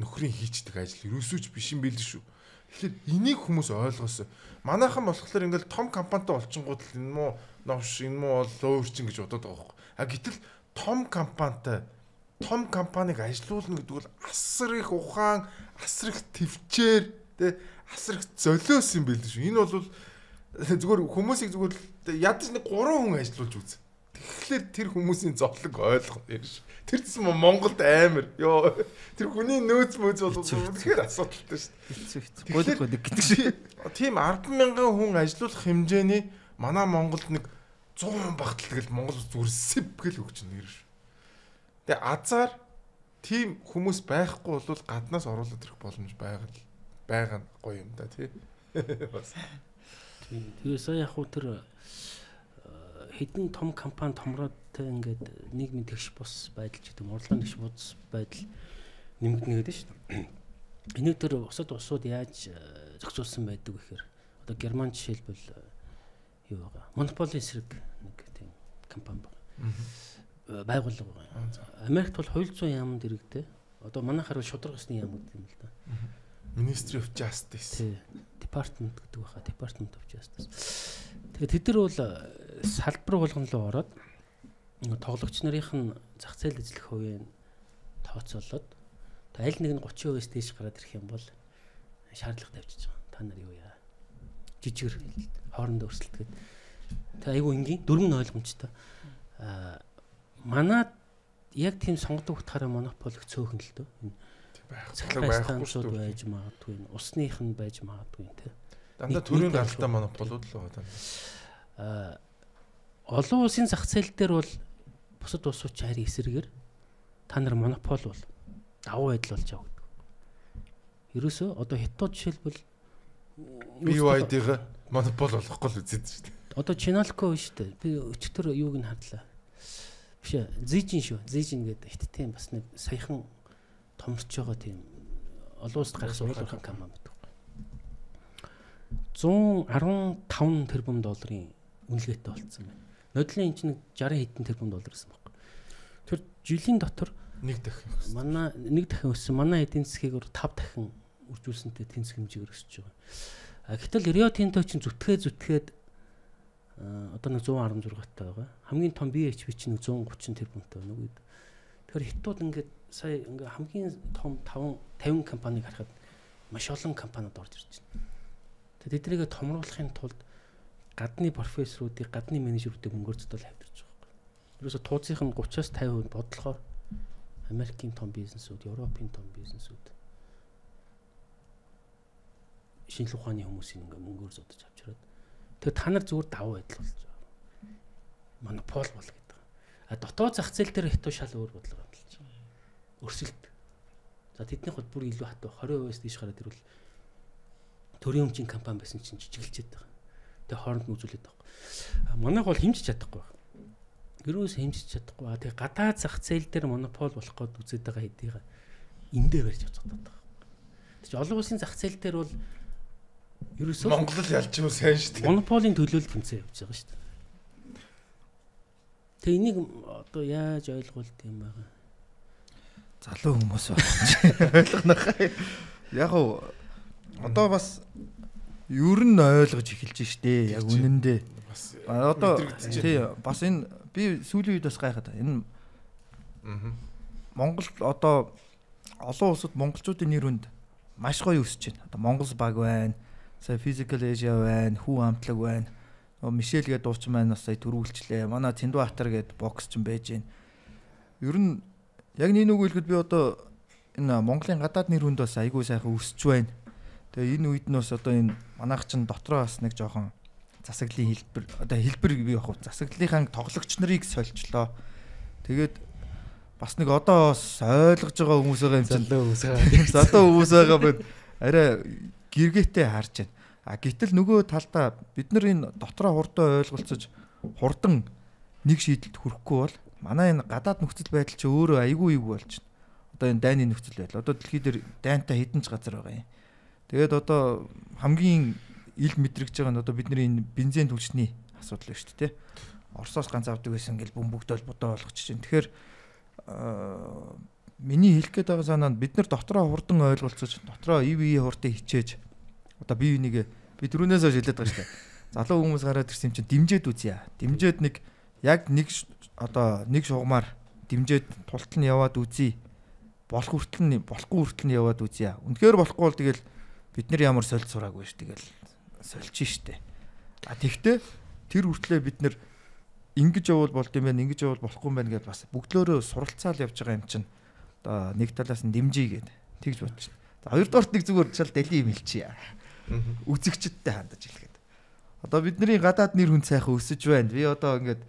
A: нөхрийн хийчдэг ажил ерөөсөө ч биш юм байл шүү. Тэгэхээр энийг хүмүүс ойлгосоо. Манайхан болохоор ингээл том компанитай олчингууд л энэ муу новш энэ муу бол өөрчин гэж бодоод байгаа байхгүй. Гэтэл том компаниг ажиллуулна гэдэг бол асар их ухаан, асар их төвчээр, тэ асар их золиос юм байл шүү. Энэ бол зүгээр хүмүүсийг зүгээр ядаж нэг 3 хүн ажиллуулж үз. Тэгэхээр тэр хүмүүсийн зовлог ойлгох юм шүү. Тэр чинь Монголд амар. Йоо тэр хүний нөөц мөөц бол үнэхээр асуудалтай шүү.
B: Хэцүү гэдэг шиг.
A: Тийм 10,000 хүн ажиллуулах хэмжээний манай Монголд нэг 100 хүн багталдаг л Монгол зүгээр сэвгэл өгч нэр шүү. Тэгээ азар тийм хүмүүс байхгүй бол гаднаас оруулаад ирэх боломж байгаа гоё юм да тий.
C: Тэгээ сая яг хуу тэр хэдэн том компани томроод ингээд нийгмийн тэгш бус байдал ч гэдэг юм урлагийн тэгш бус байдал нэмэгдэнэ гэдэг шүү дээ. Энийг тэр бусад улсууд яаж зохицуулсан байдаг вэ гэхээр одоо Герман жишээлбэл юу байгаа. Монополийн эсрэг нэг тийм компани байна. Байгууллага байна. Америкт бол хууль зүйн яамд иргэдэ. Одоо манайхаар шударга ёсны яам гэдэг юм л да.
A: Ministry of Justice.
C: Department гэдэг баха. Department of Justice. Тэгээд тэд нар бол салбар болгон руу ороод тоглогч нарын зах зээл эзлэх хувийн тооцоолоод аль нэг нь 30%-ээс дээш гараад ирэх юм бол шаардлага тавьчихж байгаа. Та нар юу яа? Жижигэр хоорондоо өрсөлдөд. Тэг айгу энгийн дөрвөн ойлгомжтой. Манад яг тийм сонгодог утгаараа монополик цөөхөн л дөө. Байхгүй шүү дээ. Байж магадгүй. Усных нь байж магадгүй тий.
A: Дандаа төрийн гаралтай монополууд л байгаа.
C: Олон улсын зах зээл дээр бол бусад улсууд ч харин эсрэгээр та нар монопол бол давуу байдал болж байгаа гэдэг. Ерөөсөө одоо хятад жишээлбэл
A: BYD-га монопол болохгүй л үзээд шүү дээ.
C: Одоо Chinalco шүү дээ. Би өчтөр юуг нь харлаа. Биш ээ, Zijin шүү. Zijin гэдэг хиттийн бас нэг саяхан томорч байгаа тийм олон улсад гарах суулгах компани байдаг. 115 тэрбум долларын үнэлгээтэй болцсон байна. Нодлын энэ чинь 60 хэдэн тэрбум доллар гэсэн байна. Тэр жилийн дотор
A: нэг дахин
C: өссөн. Манай эдийн засгийг 5 дахин үржүүлсэнтэй тэнцэх хэмжээгээр өсөж байгаа. Гэтэл Rio Tinto чинь зүтгээд одоо нэг 116 таа байгаа. Хамгийн том BHP чинь 130 тэрбумтай байна уу. Тэгэхээр хятад ингээд сая ингээ хамгийн том 50 компаниг харахад маш олон компаниуд орж ирж байна. Тэгээд тэднийг томруулахын тулд гадны профессоруудыг, гадны менежерүүдийг мөнгөөр зөтөл хавьдирч байгаа юм. Ерөөсө тууцынх нь 30-аас 50% бодлохоор Америкийн том бизнесүүд, Европын том бизнесүүд шинжлэх ухааны хүмүүсийн ингээ мөнгөөр зодож авчираад тэгээд та нар зүгээр давуу байдал болж байгаа. Монопол бол гэдэг. Дотоод зах зээл дээр хятад шал өөр бодлого хандж байгаа. Өрсөлд. За тэднийх бол бүр илүү хатуу 20%-аас дээш гараад ирвэл төрийн өмчийн компани байсан чинь жижиглчихэд байгаа. Тэгээ хооронд нь үзүүлээд байгаа. Манайх бол хэмжиж чадахгүй байна. Гэрөөс хэмжиж чадахгүй. Тэгээ гадаад зах зээл дээр монопол болох гээд үзээд байгаа хэдийг эндээ барьж авч байгаа. Тэгэж олон улсын зах зээл дээр бол ерөөсөө
A: Монгол л ялж юу сайн шүү дээ.
C: Монополийн төлөөлөл тэмцээн явж байгаа шүү дээ. Тэгээ энийг одоо яаж ойлгуулт юм байгаа?
B: Залуу хүмүүс ойлгох. Яг уу одоо бас ер нь ойлгож эхэлж штэ. Яг үнэндээ одоо тий бас энэ би сүүлийн үед бас гайхаад энэ Монгол одоо олон улсад монголчуудын нэр хүнд маш гоё өсөж байна. Одоо Монгол баг байна. Сая Physical Asia байна, Хүү амтлаг байна. Мишель гэдэг дуучин маань бас сая төрүүлчлээ. Манай Цэндбаатар гэдэг бокс ч байж байна. Ер нь яг нэг үгэлгэд би одоо энэ Монголын гадаад нэр хүнд бас айгүй сайхан өсөж байна. Тэгээ энэ үед нь бас одоо энэ манайх чинь дотроо бас нэг жоохон засаглалын хэлбэр бий явах. Засаглалынхаа тоглогч нарыг сольчлоо. Тэгээд бас нэг одоо бас ойлгож байгаа хүмүүс байгаа юм чинь. Залуу хүмүүс байгаа байна. Арай гэргээтэй харж байна. Гэтэл нөгөө талдаа бид нар энэ дотроо хурдан ойлголцож хурдан нэг шийдэлд хүрэхгүй бол манай энэ гадаад нөхцөл байдал чи өөрөө айгүй болж байна. Одоо энэ дайны нөхцөл байдал. Одоо дэлхий дээр дайнтай хэдэн ч газар байгаа юм. Тэгээд одоо хамгийн ил мэдрэгж байгаа нь одоо бидний энэ бензин түлшний асуудал байна шүү дээ. Оросоос ганц авдаг байсан ингээл бөмбөгдөөл бодоо болгочих чинь. Тэгэхээр миний хэлэх гээд байгаа санаа нь бид нар дотроо хурдан ойлголцож, дотроо ив хурдан хичээж одоо бие биенийг би түрүүнээс хойш хэлээд байгаа шүү дээ. Залуу хүмүүс гараад ирсэн юм чинь дэмжээд үзье. Дэмжээд нэг яг нэг одоо нэг шугамар дэмжээд тулт нь яваад үзье. Болохгүй хүртэл нь яваад үзье. Үнэхээр болохгүй бол тэгэл бид нар ямар сольж сураагүй ш. Тэгэл сольж штэ. Тэгтээ тэр хүртлээ бид нар ингэж явуул болд юм байна, ингэж явуул болохгүй юм байна гэдээ бас бүгдлөөрөө суралцаал явж байгаа юм чинь одоо нэг талаас нь дэмжиж гээд тэгж бодчих. За хоёрдугаарт нэг зүгээр чал дали юм хэлчихье. Үзэгчдтэй хандаж хэлгээд. Одоо бидний гадаад нэр хүнд сайхан өсөж байна. Би одоо ингээд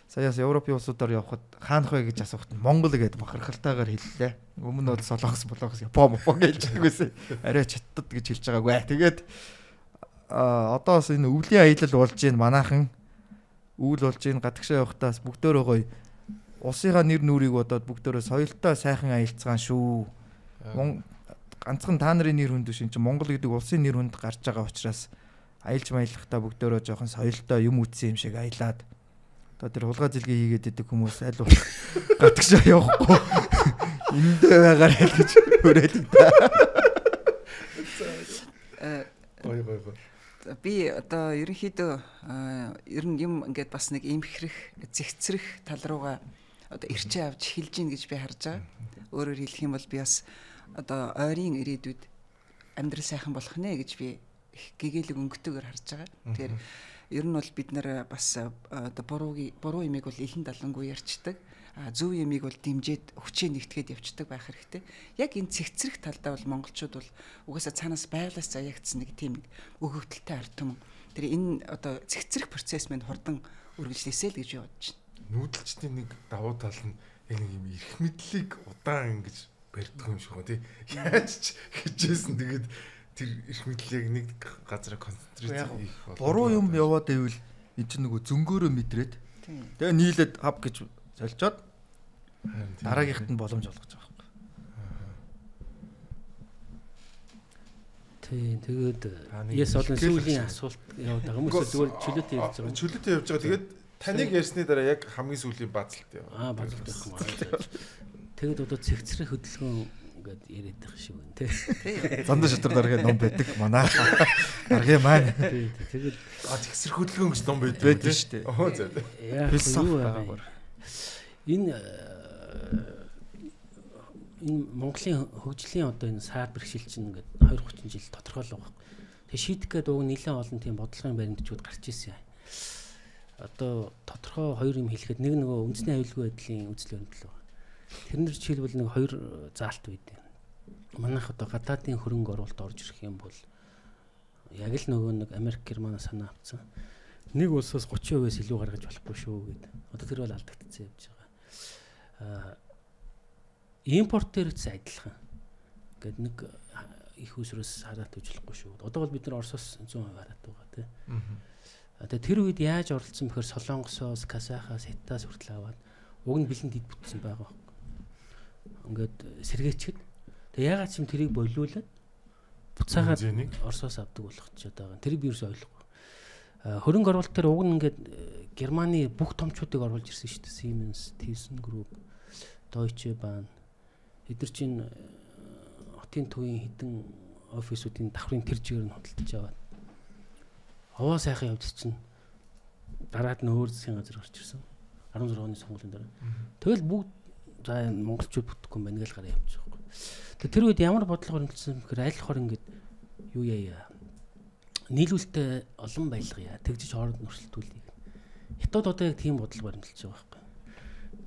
B: саяас Европын улсуудаар явхад хаанах вэ гэж асуухад Монгол гэдээ бахархалтайгаар хэллээ. Өмнө бол Солонгос, Япон гэж хэлдэг байсан. Арай чаттад гэж хэлж байгаагүй. Тэгээд одоо бас энэ өвлийн аялал болж байна манайхан. Өвөл болж байна гадагшаа явахтаас бүгдөө гоё улсынхаа нэр нүрийг бодоод бүгдөө соёлтой сайхан аялцгаан шүү. Ганцхан та нарын нэр хүнд шин чи Монгол гэдэг улсын нэр хүнд гарч байгаа учраас аялж маялахтаа бүгдөө жоохон соёлтой юм үтсэн юм шиг аялаад одоо тэр хулгай зэлгээ хийгээд идэг хүмүүс аль болох гадагшаа явахгүй эндээ байгаар гэж хүрээлээ та.
A: Гой.
D: Би одоо ерөнхийдөө ер нь юм ингээд бас нэг эмхрэх, зэгцрэх тал руугаа одоо ирчээ авч эхэлж гин гэж би харж байгаа. Өөрөөр хэлэх юм бол би бас одоо ойрын ирээдүйд амьдрал сайхан болох нэ гэж би гэгээлэг өнгөтэйгээр харж байгаа. Тэгэхээр ер нь бол бид нэр бас одоо буруу юмыг бол илэн далангүй ярьцдаг. Зөв юмыг бол дэмжиж хүчээ нэгтгээд явцдаг байх хэрэгтэй. Яг энэ цэгцрэх талдаа бол монголчууд бол угаасаа цаанаас байглаас заяагдсан нэг тийм өгөгдөлтэй ард түмэн. Тэр энэ одоо цэгцрэх процесс минь хурдан үргэлжлэсэй л гэж бодож байна.
A: Нүүдэлчдийн нэг давуу тал нь яг нэг юм эрх мэдлийг удаан ингэж барьдаг юм шиг байна тий. Яаж ч хичээсэн тэгээд тэр эрх мэдлийг нэг газараа концентрат хийх бол
B: буруу юм яваад байвал эн чинь нөгөө зөнгөөрөө мэдрээд тэгээ нийлээд хав гэж солилцоод дараагийнхт нь боломж олгож байгаа юм.
C: Тэгээд яс олон сүүлийн асуулт яваад байгаа хүмүүс зүгээр чөлөөтэй явж байгаа.
A: Чөлөөтэй явж байгаа. Тэгээд таныг ярьсны дараа яг хамгийн сүүлийн базалт яа.
C: Базалт байх юм. Тэгээд одоо цэгцрэх хөдөлгөөн ингээд яриад байх шиг байна тий.
B: Зандаа шатар дараагийн ном байдаг манай. Дараагийн маань.
C: Тэгээд
A: цэгцрэх хөдөлгөөн гэж ном байдаг
B: шүү дээ.
A: Оо за.
C: Философи байгаа. Энэ Монголын хөгжлийн одоо энэ саар бэрхшээл чинь ингээд 20-30 жил тодорхойлоо байхгүй. Тэгээ шийдэх гээд уг нэлээд олон тийм бодлогын баримтчууд гарч ирсэн. Одоо тодорхой хоёр юм хэлэхэд нэг нөгөө үндэсний аюулгүй байдлын үзэл баримтлал байна. Тэрнэр жишээлбэл нэг хоёр заалт үйд. Манайх одоо гадаадын хөрөнгө оруулалт орж ирэх юм бол яг л нөгөө нэг Америк, Германаас санаа авцсан. Нэг улсаас 30%-аас илүү гаргаж болохгүй шүү гэдэг. Одоо тэр бол алдагдчихсан явж байгаа. Импорт дээрч адилхан. Ингээд нэг их усрээс хараад үжлэхгүй шүү. Одоо бол бид нар Оросоос 100% хараад байгаа тийм. Тэгээ тэр үед яаж оролцсон бэхээр Солонгосоос, Казахаас, Хятадаас хүртэл аваад уг нь бэлэн дид бүтсэн байгаа. Ингээд сэргээчгэд. Тэгээ ягаад ч юм тэрийг болиулаад буцаагаад Оросоос авдаг болгочиход байгаа. Тэрийг би ерөөсөй ойлгохгүй. Хөрөнгө оруулалт дээр уг нь ингээд Германы бүх томчуудыг оруулж ирсэн шүү дээ. Siemens, ThyssenKrupp, Deutsche Bahn. Эдгээр чинь хотын төвийн хідэн офисуудын давхрын тэр чигээр нь хөдөлж аваад овоо сайхан явж чинь дараад нь өөр засгийн газар гарч ирсэн. 16 оны сонгуулийн дараа. Тэгэл бүгд за монголчууд бүтэхгүй байна гэж гараа явж байгаа юм. Тэр үед ямар бодлого өрнөлдсөн бэхээр аль хор ингээд юу яа нийлүүлэлтээ олон байлгая тэгжиж хооронд нөрсөлтүүлье. Хятад одоо яг тийм бодлого баримталж байгаа байхгүй.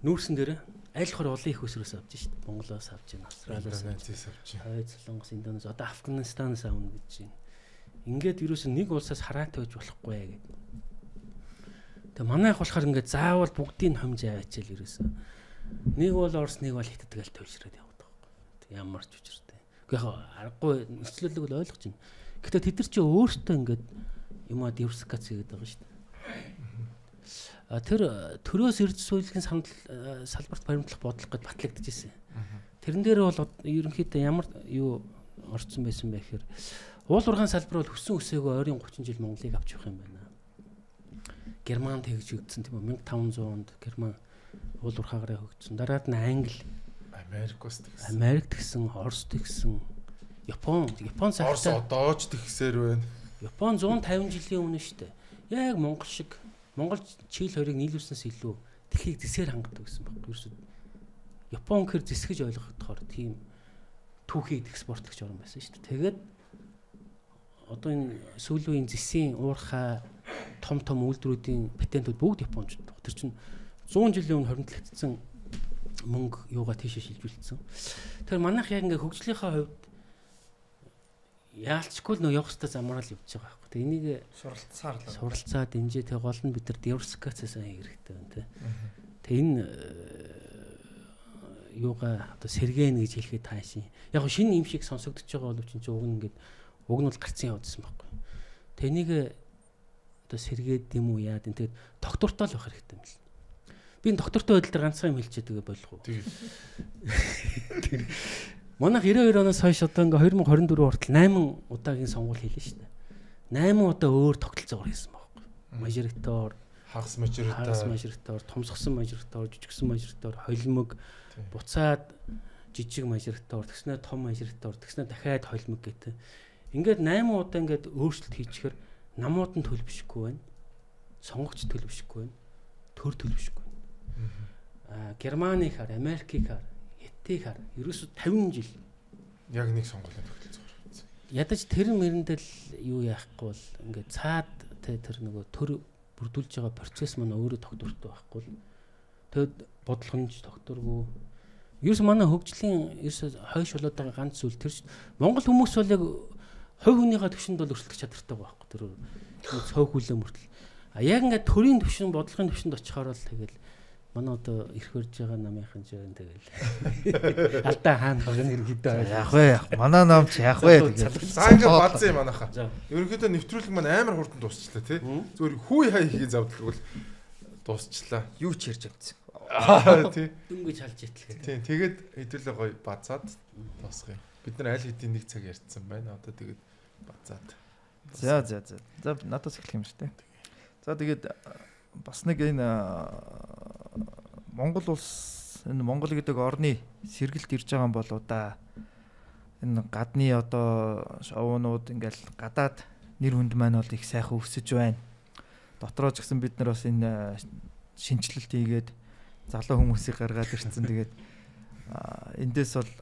C: Нүүрсэн дээр аль хор олон их усрээс авч шít. Монголоос авч байна, Австралиас авч байна. Солонгос, Индонез, одоо Афганистанаас авна гэж байна. Ингээд юусэн нэг улсаас хараатай байж болохгүй гэдэг. Тэгээ манайх болохоор ингээд заавал бүгдийг хомж аваачаал юусэн. Нэг бол Орос, нэг бол Хятад гэж төвшрээд явдаг байхгүй. Тэг ямар ч учиртай. Гэхдээ яг аргагүй нөхцөлөлийг бол ойлгож байна. Гэхдээ тэд нар чи өөртөө ингээд юмаа диверсификац хийгээд байгаа шүү дээ. Тэр төрөөс эрдэс суулгын салбарт баримтлах бодлого гэд батлагдчихсэн. Тэрэн дээр бол ерөнхийдөө ямар юу орцсон байсан бэ гэхээр уул уурхайн салбар бол хөссөн өсөөгөө ойрын 30 жил Монголыг авч явах юм байна. Герман тэгж өгдсөн тийм үү 1500 онд Герман уул уурхаагаараа хөгжсөн. Дараад нь Англи, Америк тэгсэн, Орос тэгсэн, Япон цаашаа
A: Орос одоо ч тэгсээр байна.
C: Япон 150 жилийн өмнө шүү дээ. Яг Монгол шиг Монгол чийл хоёрыг нийлүүлснээс илүү дэлхийг зэсээр хангадаг гэсэн баг. Ерөөсөд Япон хэр зэсгэж ойлгохдохоор тийм түүхийд экспортлогч орн байсан шүү дээ. Тэгээд одоо энэ сүүлийн зэсийн уурхай том үйлдвэрүүдийн патентууд бүгд Япончууд. Тэр чинь 100 жилийн өмнө хоримтлагдсан мөнгө юугаа тийшээ шилжүүлсэн. Тэгэхээр манайх яг ингээ хөгжлийнхаа хувьд яалчгүй л нөө явах хэвээр замаараа л явж байгаа байхгүй. Тэгээ энийг суралцаад дэмжээ тэг гол нь бид нар диверсификацаас хийх хэрэгтэй байна тий. Тэг энэ юугаа одоо сэргээн гэж хэлэхэд таашийн. Яг шинэ юм шиг сонсогдож байгаа боловч чинь уг нь ингээд уг нь бол гарцсан явдсан байхгүй. тэнийг одоо сэргээд юм уу яад энэ тэгээд доктортой л байх хэрэгтэй юм л. Би энэ доктортой байдал дээр ганцхан юм хэлчихэд тэгээ болох уу? Манайх 92 оноос хойш одоо ингээ 2024 хүртэл 8 удаагийн сонгуул хийлээ шүү дээ. 8 удаа өөр тогтолцоогоор хийсэн байхгүй. Мажоритор,
A: хагас
C: мажоритор, томсгосон мажоритор, жижигсэн мажоритор, холимог, буцаад жижиг мажоритор, тэгснээр том мажоритор, тэгснээр дахиад холимог гэдэг. Ингээд 8 удаа ингээд өөрчлөлт хийчихээр намууд нь төлөвшөхгүй байна. Сонгогч төлөвшөхгүй байна. Төр төлөвшөхгүй байна. Германийг хар, Америкийг хар, Хятадыг хар, ерөөсө 50 жил
A: яг нэг сонгуулийн тогтолцоогоор.
C: Ядаж тэр мэрэндэл юу яахгүй бол ингээд цаад тэр нөгөө төр бүрдүүлж байгаа процесс маань өөрөө тогтвортой байхгүй л. Тэгэд бодлогомж тогтворгүй. Ерөөс манай хөгжлийн ерөөс хойш болоод байгаа ганц зүйл тэр Монгол хүмүүс бол яг хувь хүнийхээ төвшөнд бол өрсөлдөх чадвартай байхгүй тэр цог хүлээ мөртөл. Яг ингээд төрийн төвшин, бодлогын төвшөнд очихоор л тэгэл манай одоо ирэх өрж байгаа намынхан жирэн тэгэл алдаа хаана байгаа нэрхийдээ
B: яах вэ? Манай нам ч яах вэ?
A: За ингээд бадсан юм манайхаа. Ерөнхийдөө нэвтрүүлэг маань амар хурдан дуусчлаа тий. Зүгээр хүй хай хийх завдлаг бол дуусчлаа.
B: Юу ч ярьж авчихсан.
A: Тий.
C: Дөнгөж халж итлээ.
A: Тий. Тэгээд хэдүүлээ гоё бацаад дуусгая. Бид нар аль хэдийн нэг цаг ярьсан байна. Одоо тэгээд бацаад.
B: За надаас эхлэх юм шүү дээ. За тэгээд бас нэг энэ Монгол улс энэ Монгол гэдэг орны сэргэлт ирж байгаа юм болоо да. Энэ гадны одоо шоунууд ингээл гадаад нэр хүнд маань бол их сайхан өсөж байна. Дотроо ч гэсэн бид нар бас энэ шинжилэлт хийгээд залуу хүмүүсийг гаргаад ирсэн. Тэгээд эндээс бол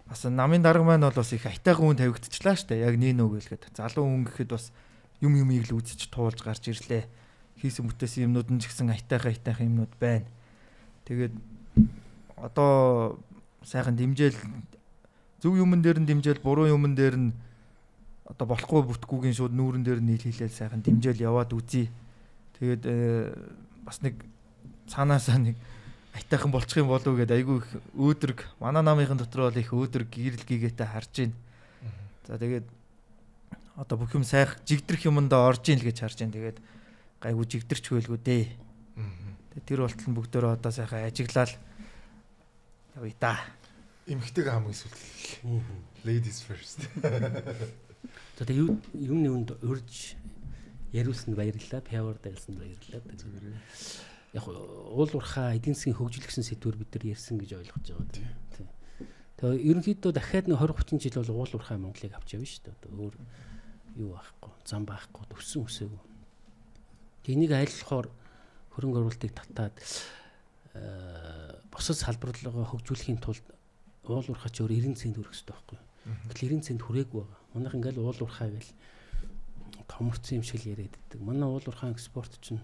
B: бас намын дарга маань бол бас их айтайхан хүн тавигдчихлаа штэ. Яг нийнөө гэлгээд залуу хүн гэхэд бас юм юмыг л үзэж туулж гарч ирлээ. Хийсэн бүтээсэн юмнууд нь ч гэсэн айтайхан юмнууд байна. Тэгээд одоо сайхан дэмжээл зөв юмн дээр нь дэмжээл буруу юмн дээр нь одоо болохгүй бүтгүүгийн шууд нүүрэн дээр нь нийлхийлэл сайхан дэмжээл яваад үзье. Тэгээд бас нэг цаанаасаа нэг айтайхан болчих юм болов уу гэд айгүй их өөдрөг манай намынхан дотор бол их өөдрөг гэрэлгийгээтэй харж байна. За тэгээд одоо бүх юм сайх жигдрэх юмдаа орж ийн л гэж харж байна. Тэгээд гайгүй жигдэрч хөлгөө дээ. Тэгээд тэр болтол нь бүгдөө одоо сайхан ажиглал явъя да.
A: Эмхтэйг хамгийн сүүлд. Ladies first.
C: За тэгээд юмны үнд урьж яриулсанд баярлалаа. Пявер дайлсанд баярлалаа. Яг уул уурхаа эдийн засгийн хөгжил гэсэн сэдвээр бид нар ярьсан гэж ойлгож байгаа тийм. Тэгээ ерөнхийдөө дахиад нэг 20-30 жил бол уул уурхаа Монголыг авч явна шүү дээ. Одоо өөр юу байхгүй, зам байхгүй, өссөн үсээгүй. Тэнийг айллахаар хөрөнгө оруулалтыг татаад босод салбарлага хөгжүүлэхийн тулд уул уурхаа ч өөр 90 цент хүрэх хэрэгтэй байхгүй. Гэтэл 90 цент хүрээгүй байгаа. Манайх ингээл уул уурхаа гэл томорцсон юм шиг л яриад байдаг. Манай уул уурхаа экспорт чинь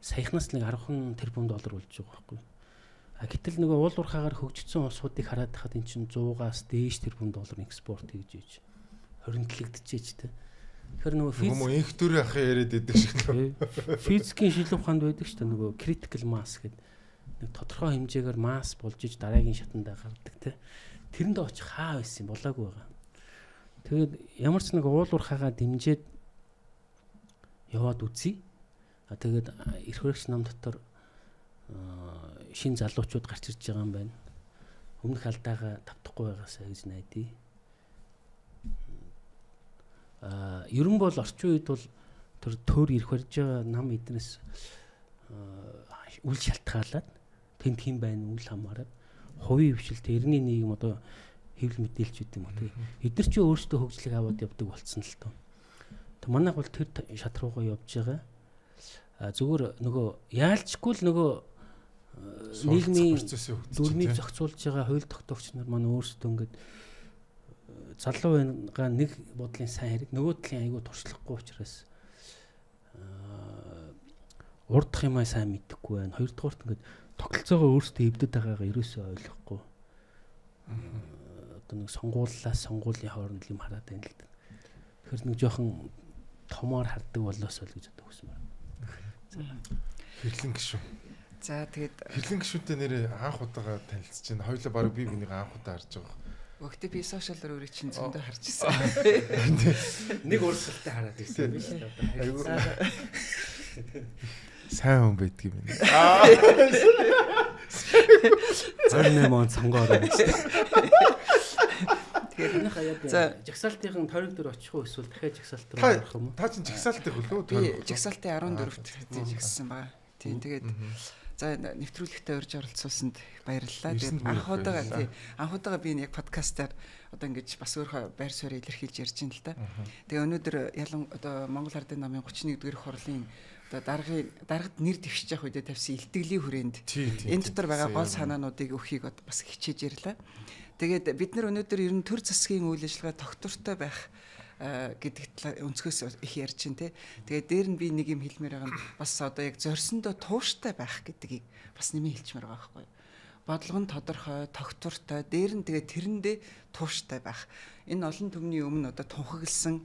C: саяхнаас нэг 10 тэрбум доллар болж байгаа байхгүй. Гэтэл нөгөө уул уурхаагаар хөгжсөн улсуудыг хараад тахад эн чинь 100-аас дээш тэрбум долларын экспорт хийж ийж хоригдлогдчихэж тэ. Тэгэхээр нөгөө
A: физик инх төрийн ахын яриад байдаг шиг
C: л физикийн шилэн ухаанд байдаг шүү дээ нөгөө critical mass гэдэг нэг тодорхой хэмжээгээр масс болж иж дараагийн шатандаа гардаг тэ. Тэрэнд очих хаа байсан болоогүй байгаа. Тэгээд ямар ч нэг уул уурхаагаа дэмжиж яваад үзье. Тэгээд эрх хэрэгч нам дотор шин залуучууд гарч ирж байгаа юм байна. Өмнөх алдаагаа тавтахгүй байгаасаа гэж найдаа. Ерөн бол орчин үед бол тэр төр ирэх барьж байгаа нам эднээс үл шалтгаалаад тэнд хэм байна үл хамааран хувийн хвшилт эртний нийгэм одоо хэвлэл мэдээлч гэдэг юм уу тийм. Эдгээр чи өөрсдөө хөгжлийг аваад явдаг болцсон л тоо. Тэг манайх бол тэр шат руугаа явж байгаа. Зүгээр нөгөө яалчгүй л нөгөө нийгмийн дүрмийг зохицуулж байгаа хууль тогтоогч нар маань өөрсдөө ингээд залуу байнгаа нэг бодлын сайн хэрэг нөгөө талын айгүй туршлахгүй учраас урдах юмаа сайн мэдэхгүй байна. Хоёрдугаарт ингээд тогтолцоогоо өөрсдөө эвдэд байгаагаа ерөөсөө ойлгохгүй. Одоо нэг сонгууллаас сонгуулийн хооронд юм хараад байна л да. Тэгэхээр нэг жоохон томоор хардаг болоос л гэж боддог юм байна.
A: Хэрлэн гişүн.
D: За тэгээд
A: хэрлэн гişүнтэй нэрээ анх удаага танилцж байна. Хоёулаа баг би бинийг анх удаа харж байгаа.
D: Өгтөө би сошиалаар өөрөө чинь зөндөө харж ирсэн.
C: Нэг урсгалтай хараад ирсэн биш үү?
A: Сайн хүн байдг юм байна.
C: 28 он сонгоороо гэж. Тэгэхээр хаяад жагсаалтын тойрог дөр очих уу эсвэл дахиад жагсаалт руу орох юм уу?
A: Та чинь жагсаалтын хөлөө
D: би жагсаалтын 14-т жагссан байгаа. Тийм тэгээд за нэвтрүүлэгтээ урьж оролцуулсанд баярлалаа. Тэгээд анхудаага би яг подкастаар одоо ингэж бас өөрөө байр суурь илэрхийлж ярьж байна л да. Тэгээ өнөөдөр одоо Монгол Ардын намын 31-р хурлын одоо дарагт нэр дэвшиж явах үедээ тавьсан илтгэлийн хүрээнд энэ дотор байгаа гол санаануудыг өгөхийг бас хичээж ярьлаа. Тэгээд бид нар өнөөдөр ер нь төр засгийн үйл ажиллагаа тогтвортой байх гэдэгт өнцгөөс их ярьж байна те. Тэгээд дээр нь би нэг юм хэлмээр байгаа нь бас одоо яг зорьсондоо тууштай байх гэдгийг бас нэмэн хэлчмээр байгаа байхгүй юу. Бодлого нь тодорхой, тогтвортой, дээр нь тэгээд тэрэндээ тууштай байх. Энэ олон түмний өмнө одоо тунхагласан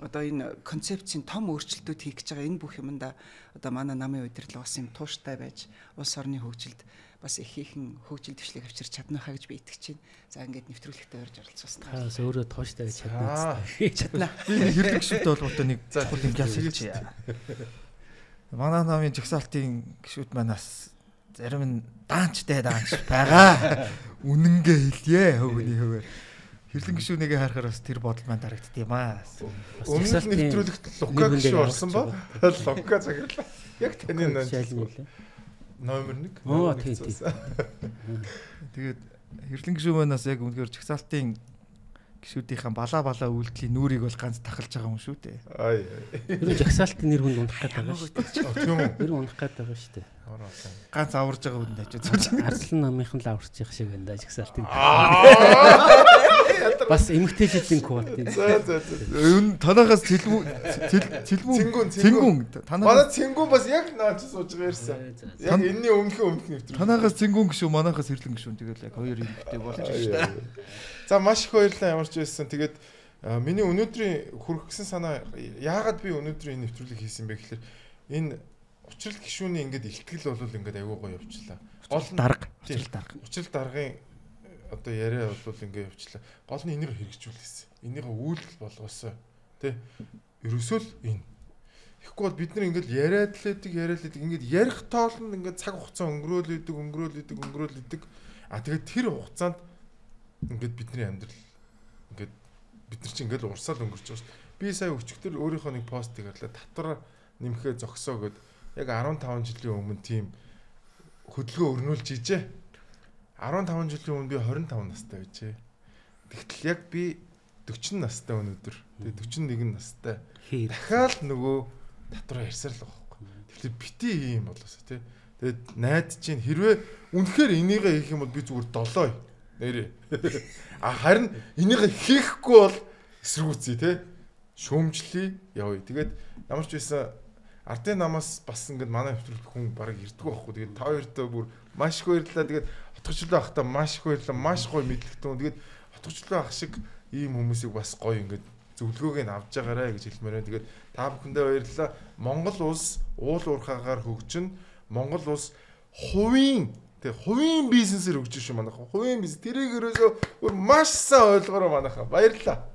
D: одоо энэ концепцийн том өөрчлөлтүүд хийх гэж байгаа энэ бүх юмда одоо манай намын удирдлага бас юм тууштай байж улс орны хөгжилд бас их ихэнх хөгжил дэвшлиг авчирч чадна хаа гэж би итгэж байна. За ингээд нэвтрүүлэгтээ орж оролцсон.
C: Хаас өөрөө тууштай гэж чадна.
D: Чадна.
B: Би хэрлэг шүтээ болбоотой нэг чухал юм хэлж. Манай намын жагсаалтын гишүүд манаас зарим нь даанч байгаа. Үнэнгээ хэлье хөвгний хөвөр. Хэрлэн гишүүнийгээ харахаар бас тэр бодол маань дарагдд юм аа.
A: Өмнөх нэвтрүүлэгт Лука гишүү орсон ба? Лука цагаалаа. Яг таны номер 1.
C: Оо тийм.
B: Тэгээд хэрлэн гишүү манаас яг үнэхээр жагсаалтын гишүүдийнхэн балаа үйлдэлийн нүрийг бол ганц тахалж байгаа юм шүү дээ.
C: Тэр жагсаалтын нэр хүнд унах гэдэг байгаа шүү дээ.
A: Тийм үү?
C: Нэр унах гэдэг байгаа шүү дээ.
B: Ганц аварж байгаа хүнд ажиж.
C: Арслан намынхан л аварч явах шиг байна да жагсаалтын. Бас эмгтээчдийн код тийм.
B: Энэ танахаас цэлгүүн
A: манай цэнгүүн бас яг наач сууж байгаа ярьсан. Яг энэний өмнөх нэвтрүүлэг.
B: Танахаас цэнгүүн гişүү манахаас хэрлэн гişүү тэгэл яг хоёр эмгтээ болж шүү дээ.
A: За маш их баярлалаа ямарч байсан. Тэгээд миний өнөөдрийн хүргэсэн санаа яагаад би өнөөдөр энэ нэвтрүүлэг хийсэн бэ гэхээр энэ учрал гишүүний ингээд ихтгэл бол ингээд аягүй гоё явчлаа. Гол учрал даргын одоо яриа бол ингээд явчлаа. Гол нь энийг хэрэгжүүлсэн. Энийг үйлдэл болгоосоо тий. Ерөөсөө л энэ. Тэгэхгүй бол бид нар ингээд яриад л ингээд ярих тоол нь ингээд цаг хугацаа өнгөрөөлөдөг. Тэгээд тэр хугацаанд ингээд бидний амьдрал ингээд бид нар чинь ингээд урсаал өнгөрч байгаа шүү дээ. Би сая өчигдөр өөрийнхөө нэг постыг харлаа татвар нэмэхээ зогсоо гэд яг 15 жилийн өмнө тийм хөдөлгөөн өрнүүлж ижээ. 15 жилийн өмнө би 25 настай байжээ. Тэгтэл яг би 40 настай өнөөдөр. Тэгээ 41 настай. Дахиад нөгөө татвар ярьсаар л байгаа байхгүй. Тэгэхээр бити юм болоосоо тий. Тэгээд найд чинь хэрвээ үнэхээр энийгээ хийх юм бол би зүгээр долоо нэрээ. Харин энийг хийхгүй бол эсэргүүцье тий. Шүүмжлэе явъя. Тэгээд ямар ч байсан ардын намаас бас ингээд манай нэвтрүүлэг хүн бараг ирдэг байхгүй. Тэгээд та хоёртоо бүр маш их баярлалаа. Тэгээд отгочлоо ахта маш их баярлалаа. Маш гоё мэдлэгтэн. Тэгээд отгочлоо ах шиг ийм хүмүүсийг бас гоё ингээд зөвлөгөөг нь авч байгаарэ гэж хэлмээр байна. Тэгээд та бүхэндээ баярлалаа. Монгол улс уул уурхаагаар хөгжин. Монгол улс хувийн бизнесээр хөгжиж шүү манайха. Хувийн бизнес тэрийг ерөөсөө маш сайн ойлгоорой манайха. Баярлалаа.